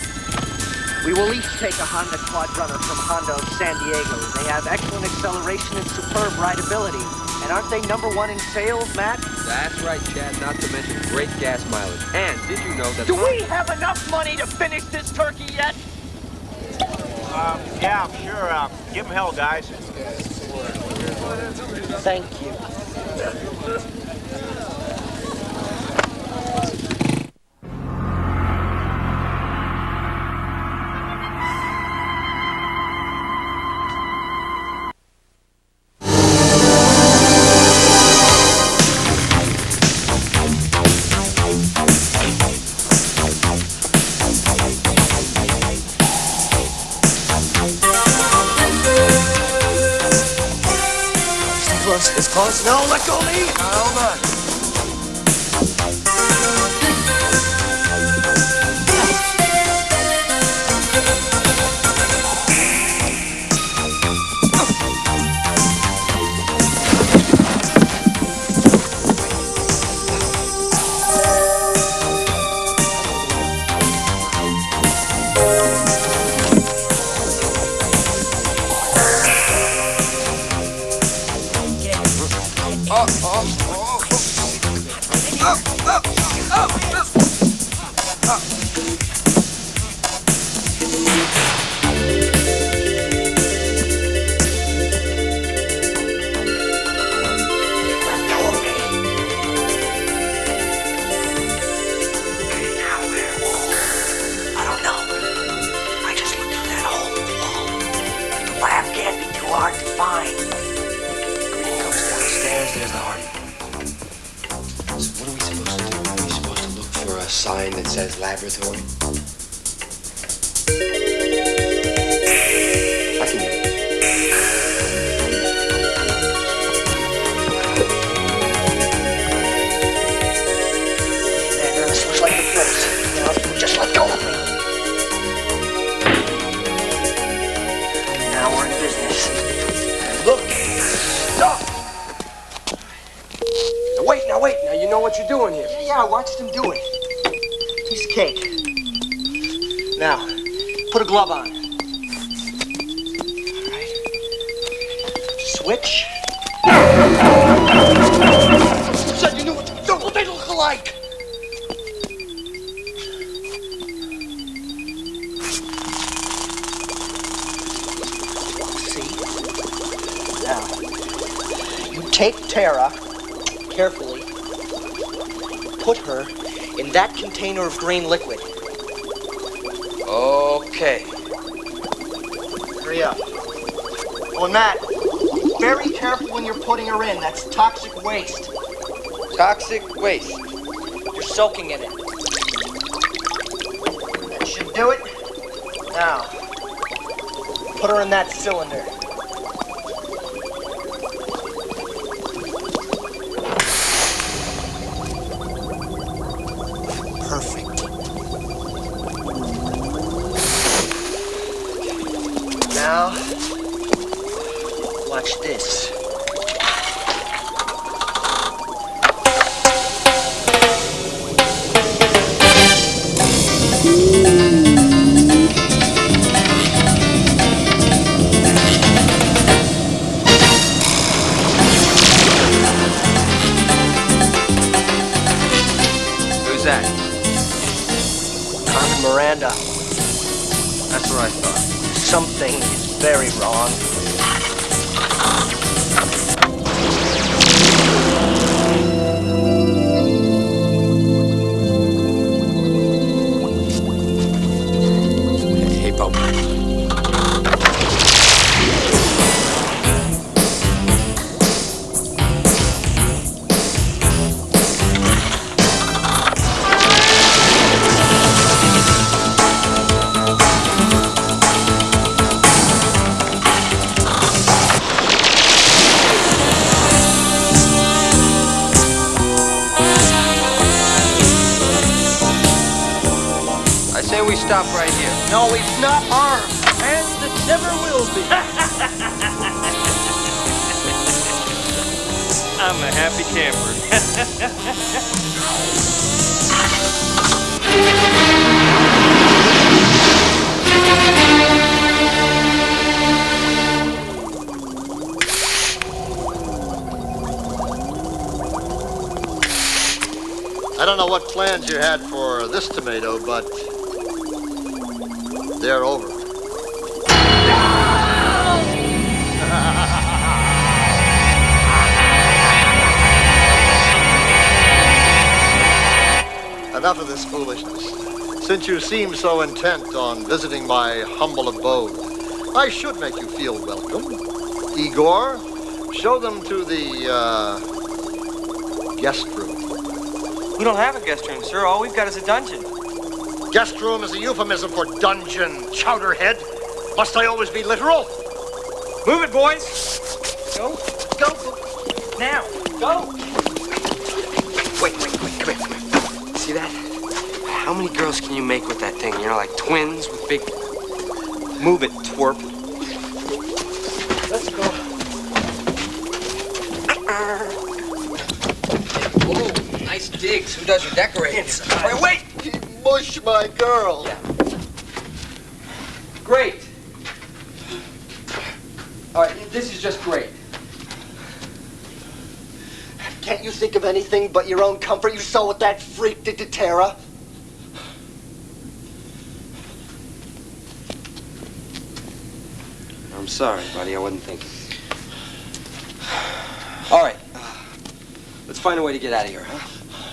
We will each take a Honda quad runner from Honda of San Diego. They have excellent acceleration and superb rideability. And aren't they #1 in sales, Matt?
That's right, Chad, not to mention great gas mileage. And did you know that...
Do we have enough money to finish this turkey yet?
Yeah, sure. Give him hell, guys.
Thank you. It's close. No, let go of me.
Hold on. Sign that says laboratory. I can do it.
Man, this looks like the place. Just let go of me. Now we're in business. Look, stop.
Now wait. Now you know what you're doing here.
Yeah, I watched him do it. Piece of cake. Now, put a glove on. All right. Switch. Said you knew what to do. What they look alike. See? Now, you take Tara carefully. Put her in that container of green liquid.
Okay.
Hurry up. Oh, and Matt, very careful when you're putting her in. That's toxic waste.
Toxic waste.
You're soaking in it. That should do it. Now, put her in that cylinder. Perfect. Now, watch this.
Who's that?
Carmen Miranda.
That's what I thought.
Something is very wrong.
we stop right here?
No, it's not armed. And it never will be.
I'm a happy camper.
I don't know what plans you had for this tomato, but they're over. Enough of this foolishness. Since you seem so intent on visiting my humble abode, I should make you feel welcome. Igor, show them to the, guest room.
We don't have a guest room, sir. All we've got is a dungeon.
Guest room is a euphemism for dungeon, chowderhead. Must I always be literal?
Move it, boys. Go. Go. Now. Go. Wait, come here. See that? How many girls can you make with that thing? You know, like twins with big... Move it, twerp.
Let's go.
Whoa, nice digs. Who does your decorating?
Wait! Mush my girl.
Yeah. Great. All right, this is just great.
Can't you think of anything but your own comfort? You saw what that freak did to Tara.
I'm sorry, buddy. I wasn't thinking. All right. Let's find a way to get out of here, huh?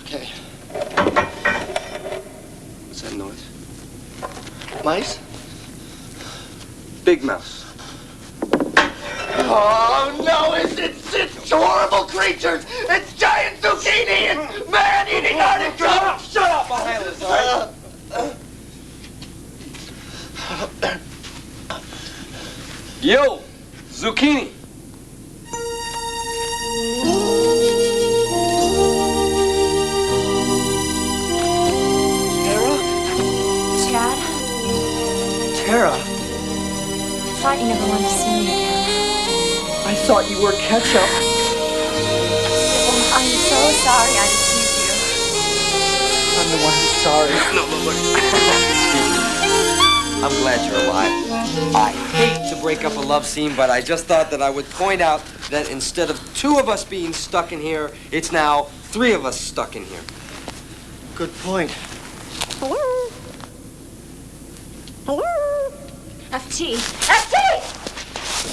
Okay.
What's that noise?
Mice?
Big mouse.
Oh, no, it's horrible creatures! It's giant zucchini and man-eating artichokes!
Shut up behind us, all right? Yo, zucchini.
Chad,
Tara,
I thought you never wanted to see me again.
I thought you were ketchup.
Oh, I'm so sorry I deceived you.
I'm the one who's sorry.
No, look. Excuse me. I'm glad you're alive. I hate to break up a love scene, but I just thought that I would point out that instead of 2 of us being stuck in here, it's now 3 of us stuck in here.
Good point.
Hello? Hello? FT! FT!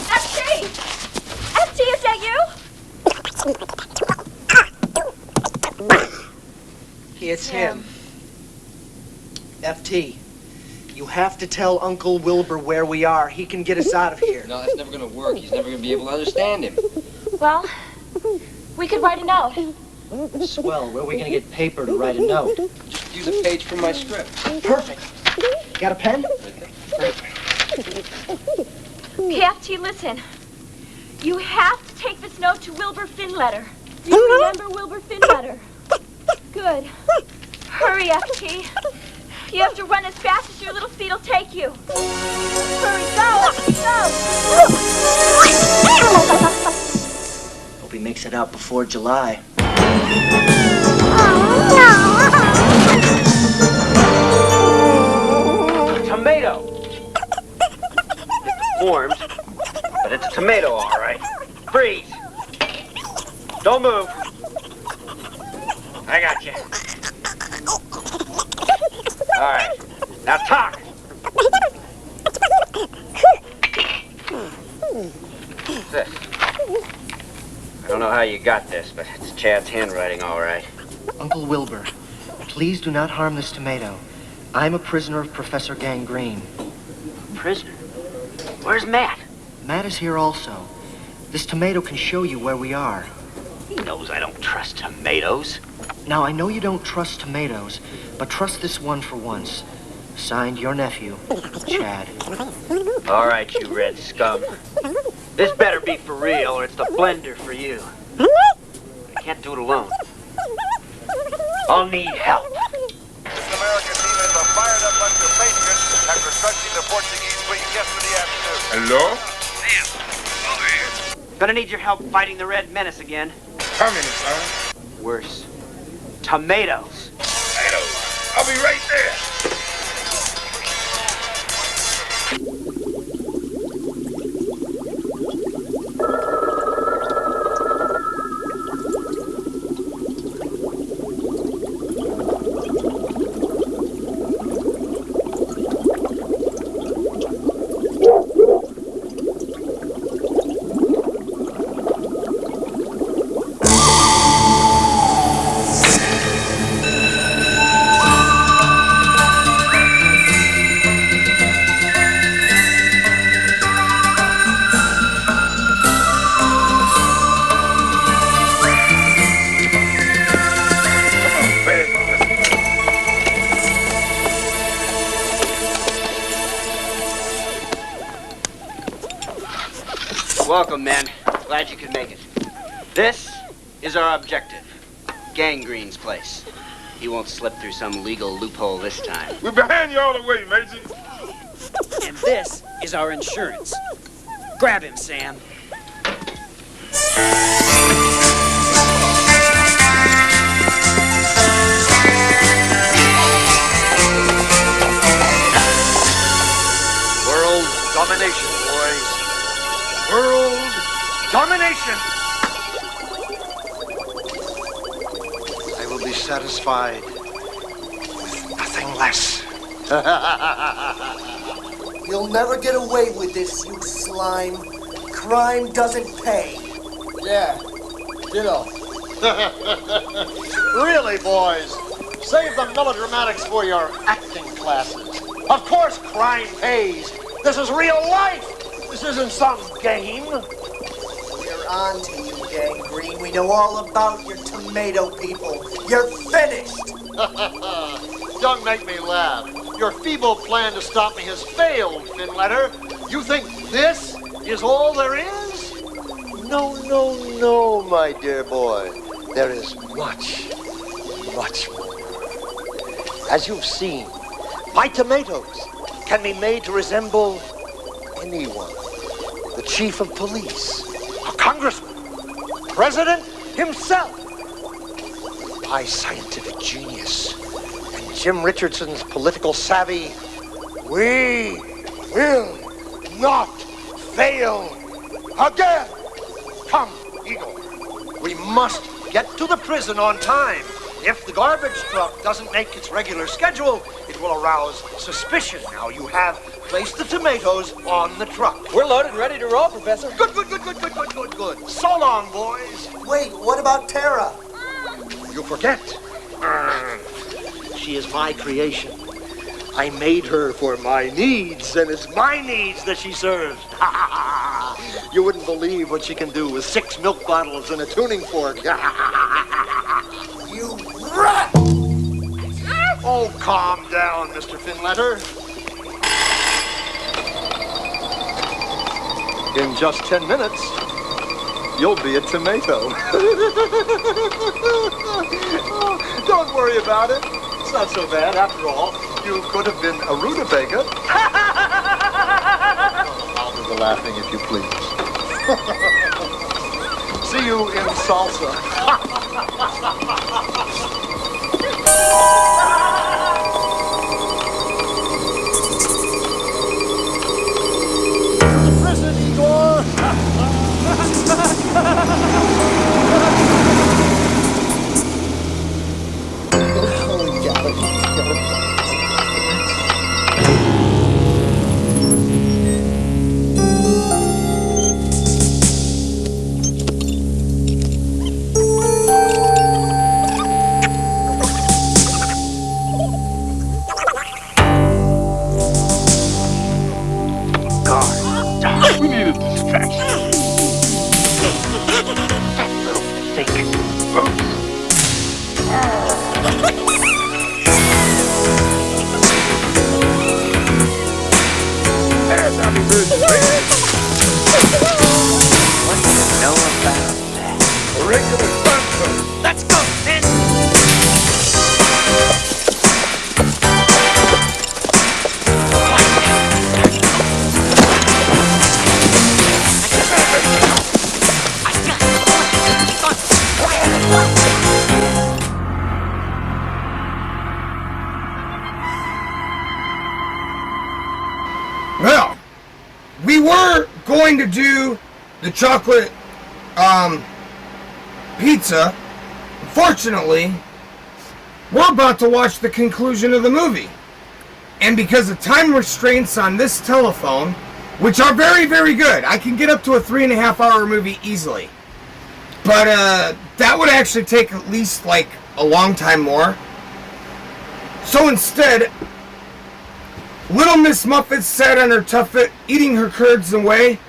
FT! FT, is that you?
It's him. FT, you have to tell Uncle Wilbur where we are. He can get us out of here.
No, that's never gonna work. He's never gonna be able to understand him.
Well, we could write a note.
Swell, where are we gonna get paper to write a note?
Just use a page from my script.
Perfect. Got a pen?
Okay, FT, listen. You have to take this note to Wilbur Finletter. Do you remember Wilbur Finletter? Good. Hurry, FT. You have to run as fast as your little feet will take you. Hurry, go!
Hope he makes it out before July.
Tomato. It's formed, but it's a tomato, all right. Freeze. Don't move. I got you. All right. Now talk. What's this? I don't know how you got this, but it's Chad's handwriting, all right.
Uncle Wilbur, please do not harm this tomato. I'm a prisoner of Professor Gangrene.
Prisoner? Where's Matt?
Matt is here also. This tomato can show you where we are.
He knows I don't trust tomatoes.
Now, I know you don't trust tomatoes, but trust this one for once. Signed, your nephew, Chad.
All right, you red scum. This better be for real, or it's the blender for you. I can't do it alone. I'll need help.
This American team is a fired-up bunch of crushing the Portuguese fleet yesterday afternoon.
Hello?
Sam, over here. Gonna need your help fighting the Red Menace again.
How many, son?
Worse. Tomatoes.
Tomatoes. I'll be right there.
Welcome, men. Glad you could make it. This is our objective. Gangrene's place. He won't slip through some legal loophole this time.
We're behind you all the way, Major.
And this is our insurance. Grab him, Sam.
World domination, boys. World domination. I will be satisfied with nothing less.
You'll never get away with this, you slime. Crime doesn't pay.
Yeah, ditto. Really, boys? Save the melodramatics for your acting classes. Of course crime pays. This is real life. This isn't some game.
We're on to you, Gangrene. We know all about your tomato people. You're finished.
Don't make me laugh. Your feeble plan to stop me has failed, Finletter. You think this is all there is? No, no, no, my dear boy. There is much, much more. As you've seen, my tomatoes can be made to resemble anyone. The chief of police, a congressman, president himself. My scientific genius and Jim Richardson's political savvy, we will not fail again. Come, Eagle. We must get to the prison on time. If the garbage truck doesn't make its regular schedule, it will arouse suspicion. Now you have placed the tomatoes on the truck.
We're loaded and ready to roll, Professor.
Good. So long, boys.
Wait, what about Tara?
You forget. She is my creation. I made her for my needs, and it's my needs that she serves. You wouldn't believe what she can do with 6 milk bottles and a tuning fork. You rat! Oh, calm down, Mr. Finletter. In just 10 minutes, you'll be a tomato. Oh, don't worry about it. It's not so bad. After all, you could have been a rutabaga. I'll do the laughing if you please. See you in salsa. Prison, Igor!
We need a distraction.
What do you know about that?
A regular sunset.
Let's go, Finn!
trying to do the chocolate pizza. Unfortunately, we're about to watch the conclusion of the movie. And because of time restraints on this telephone, which are very, very good, I can get up to a 3.5-hour movie easily. But that would actually take at least like a long time more. So instead, little Miss Muffet sat on her tuffet, eating her curds away.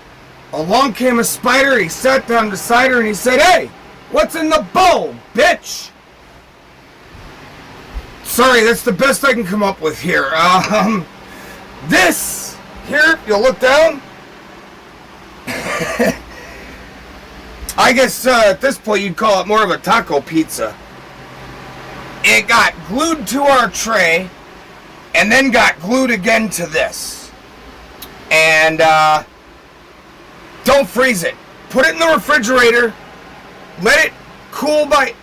Along came a spider, he sat down beside her and he said, "Hey, what's in the bowl, bitch?" Sorry, that's the best I can come up with here. This, here, you'll look down. I guess at this point you'd call it more of a taco pizza. It got glued to our tray and then got glued again to this. And don't freeze it. Put it in the refrigerator. Let it cool by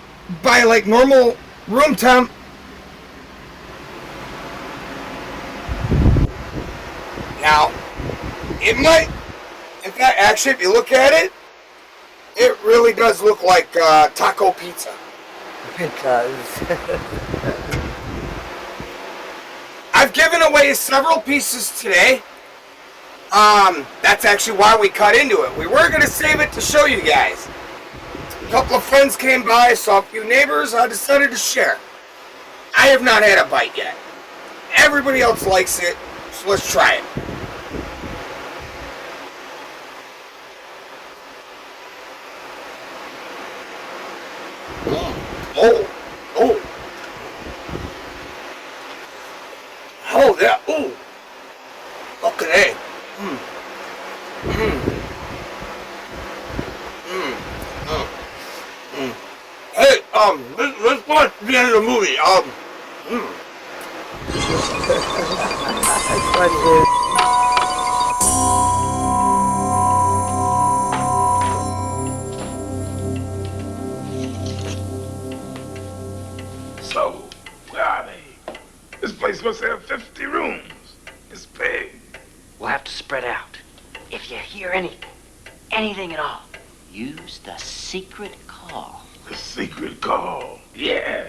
like normal room temp. Now, it might, in fact, actually, if you look at it, it really does look like taco pizza.
It does.
I've given away several pieces today. That's actually why we cut into it. We were going to save it to show you guys. A couple of friends came by, saw a few neighbors, I decided to share. I have not had a bite yet. Everybody else likes it, so let's try it. Oh. Oh, yeah. Ooh. Okay. Hey, let's watch the end of the movie.
That's funny, dude.
So, where are they? This place must have 50 rooms. It's big.
We'll have to spread out. If you hear anything at all, use the secret call.
The secret call. Yeah.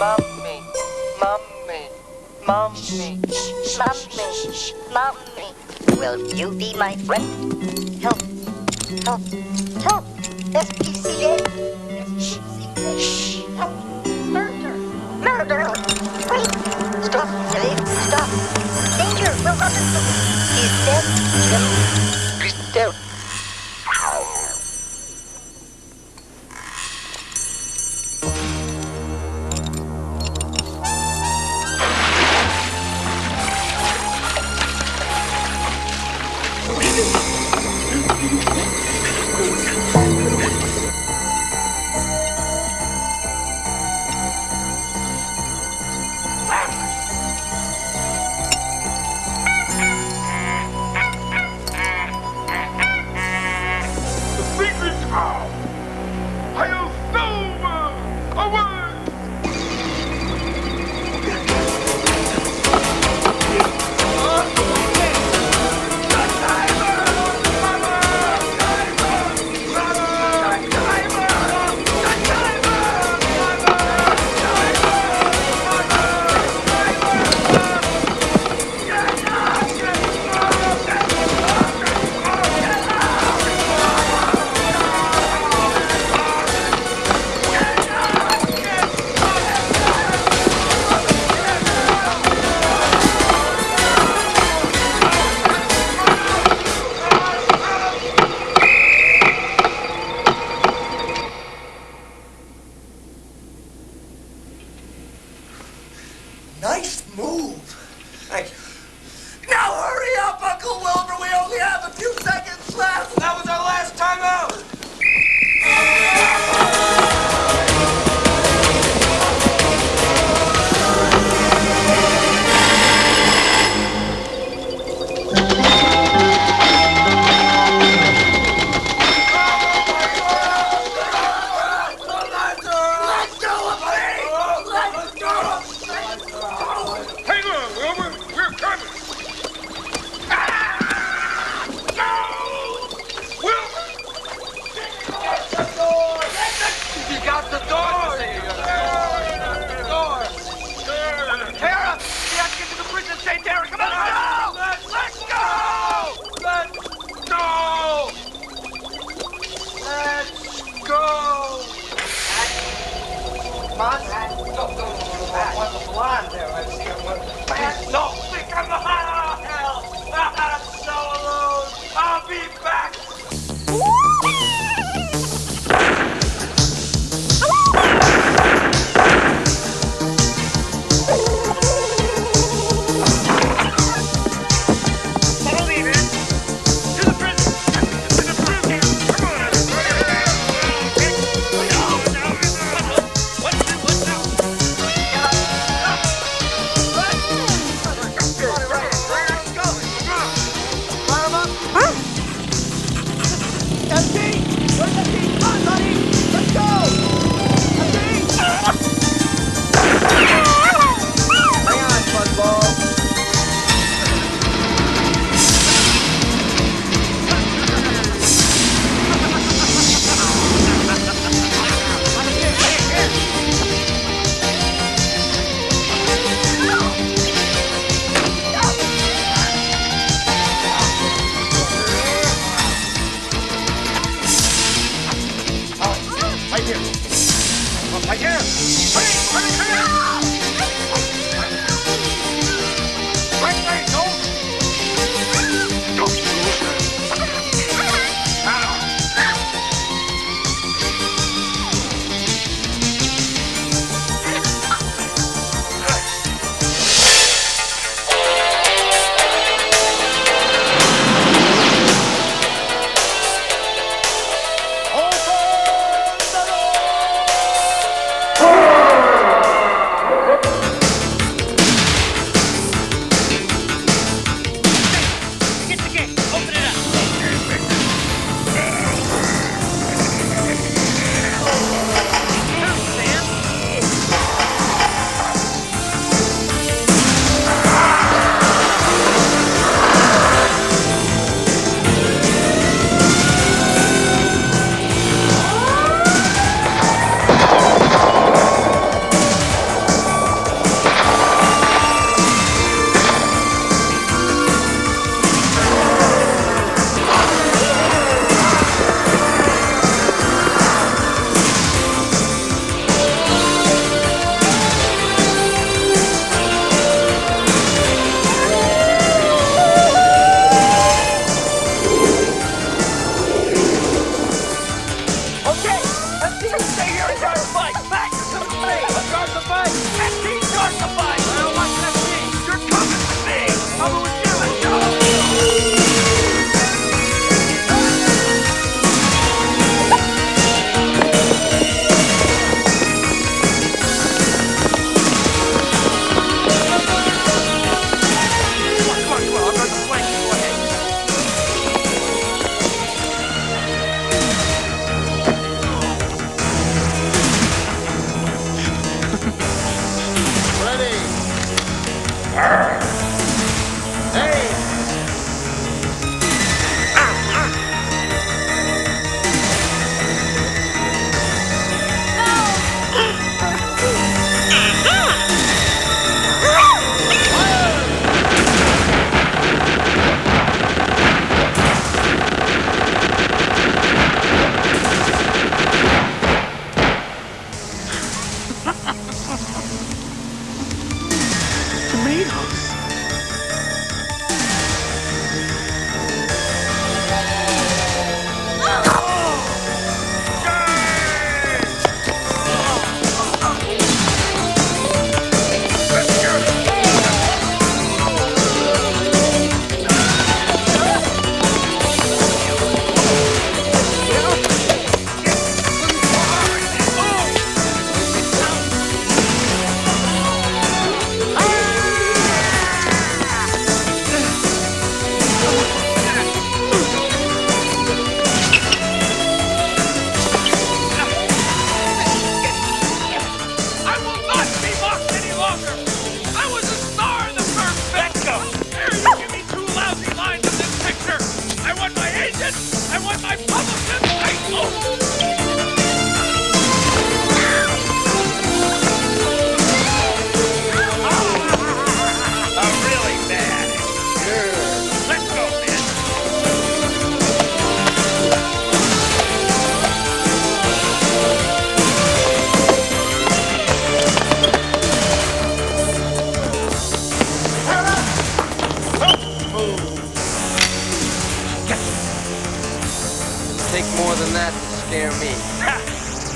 Mommy, will you be my friend? Help, SPCA, help, murder, wait, stop, danger, will Robinson, he's dead, still.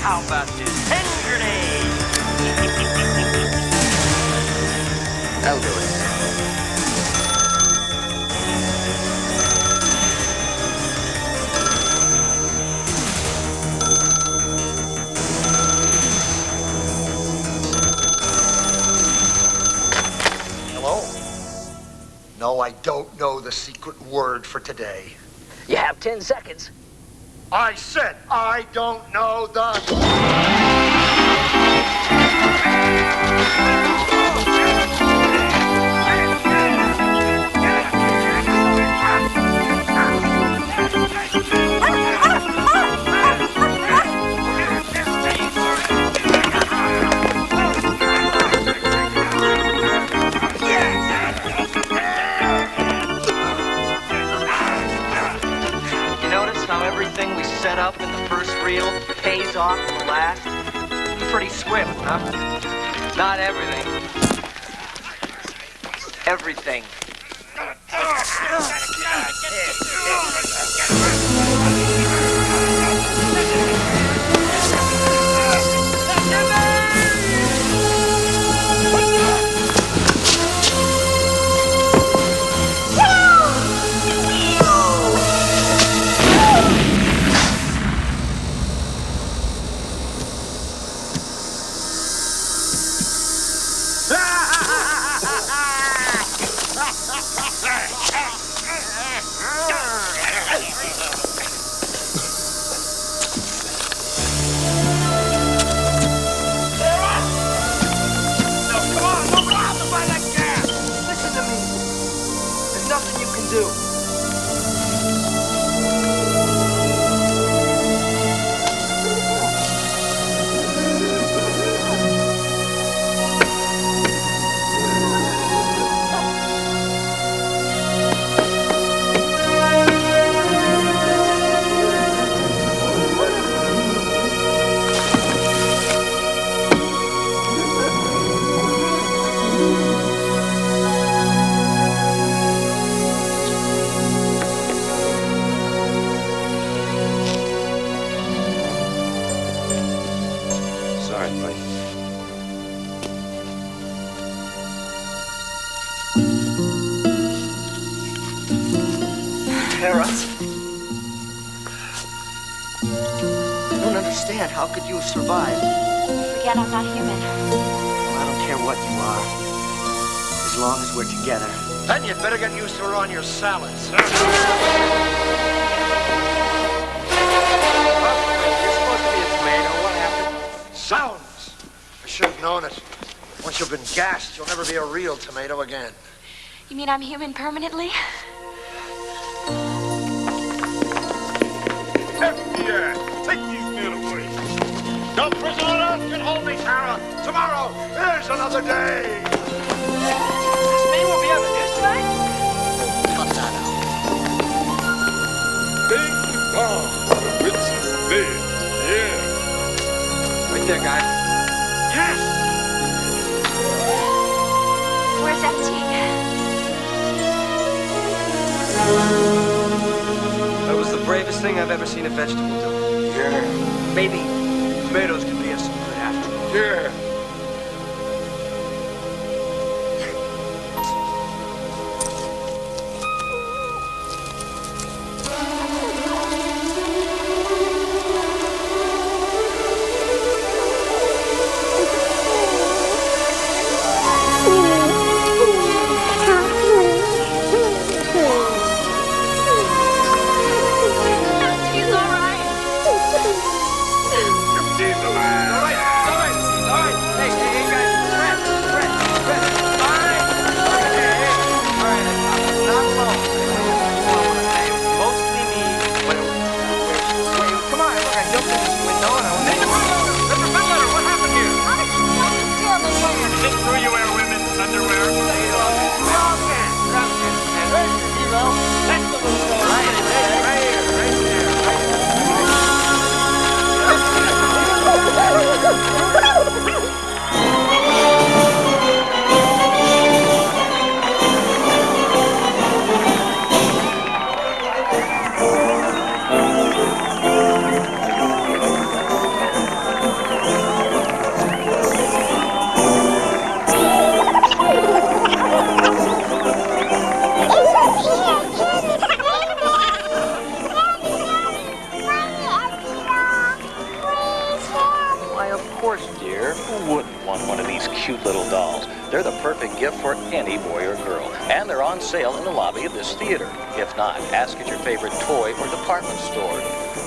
How about this hand grenade?
That'll do it.
Hello? No, I don't know the secret word for today.
You have 10 seconds.
I said I don't know the...
Everything we set up in the first reel pays off in the last. Pretty swift, huh? Not everything. Everything.
How could you have survived?
Forget I'm not human.
Well, I don't care what you are, as long as we're together.
Then you'd better get used to her on your salads.
You're supposed to be a tomato. What happened?
Sounds! I should have known it. Once you've been gassed, you'll never be a real tomato again.
You mean I'm human permanently?
FBI, take these men away. No prison on earth can hold me, Tara. Tomorrow is another day.
This man will be on the news tonight?
Cut that out.
Bing bong. The witch is dead. Yeah.
Right there, guy.
Yes!
Where's FT?
thing I've ever seen a vegetable do.
Yeah.
Maybe tomatoes could be us some good after all.
Yeah.
Sale in the lobby of this theater. If not, ask at your favorite toy or department store.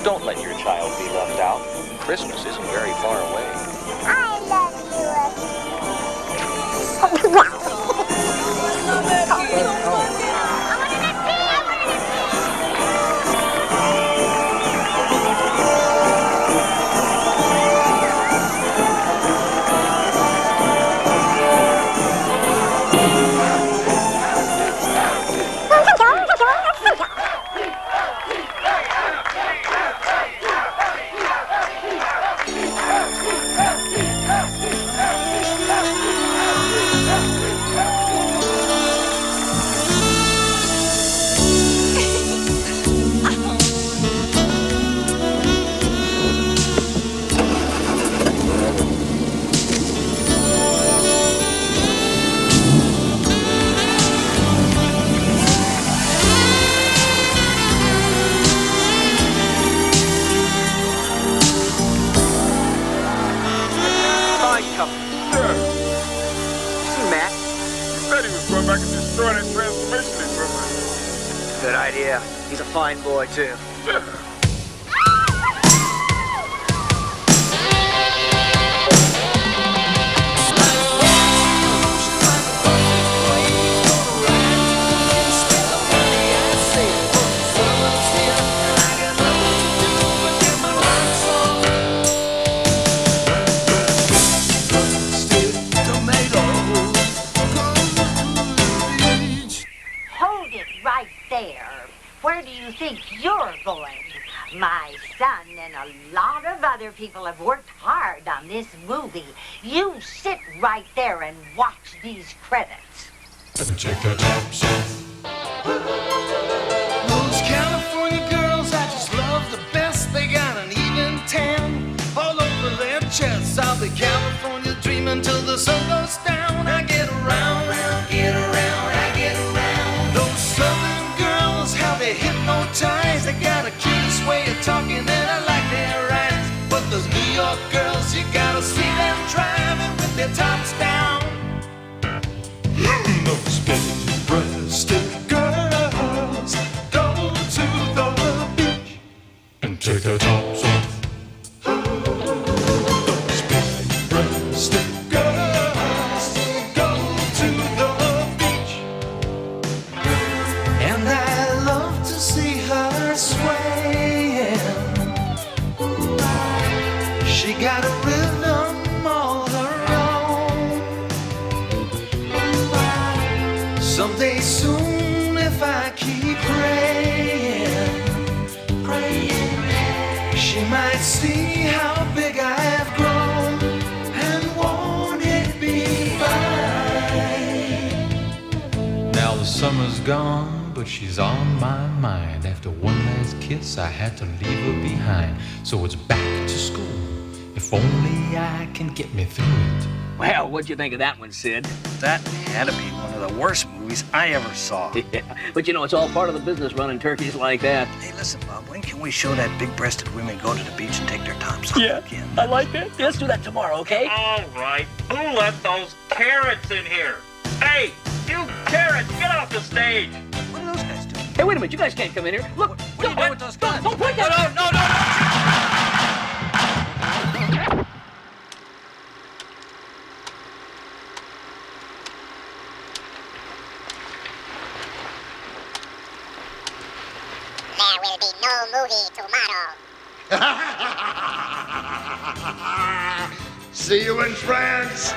Don't let your child be left out. Christmas isn't very far away.
I love
Good idea. He's a fine boy, too.
Hold it right there. Where do you think you're going? My son and a lot of other people have worked hard on this movie. You sit right there and watch these credits.
Check that out. Those California girls, I just love the best. They got an even tan all over their chests. I'll be California dreaming till the sun goes down. I get around, get around, I get around. Those southern girls, how they hypnotize. They got a curious way of talking and I like their eyes. But those New York girls, you gotta see them driving with their tops down. Those big-breasted girls go to the beach and take their tops off. Those big-breasted girls go to the beach, and I love to see her swaying. She got a rhythm all her own. Someday soon, if I keep praying, she might see how big I've grown, and won't it be fine? Now the summer's gone,
but she's on my mind. After one last kiss, I had to leave her behind. So it's back to school. If only I can get me through it.
Well, what'd you think of that one, Sid?
That had to be one of the worst movies I ever saw.
Yeah, but you know, it's all part of the business running turkeys like that.
Hey, listen, Bob, when can we show that big-breasted women go to the beach and take their tops off
Yeah,
again?
I like that. Yeah, let's do that tomorrow, okay?
All right. Who let those carrots in here? Hey, you carrots, get off the stage.
What are those guys doing?
Hey, wait a minute. You guys can't come in here. Look.
What are you doing with those guns?
Don't point that.
No.
There will be no movie tomorrow.
See you in France.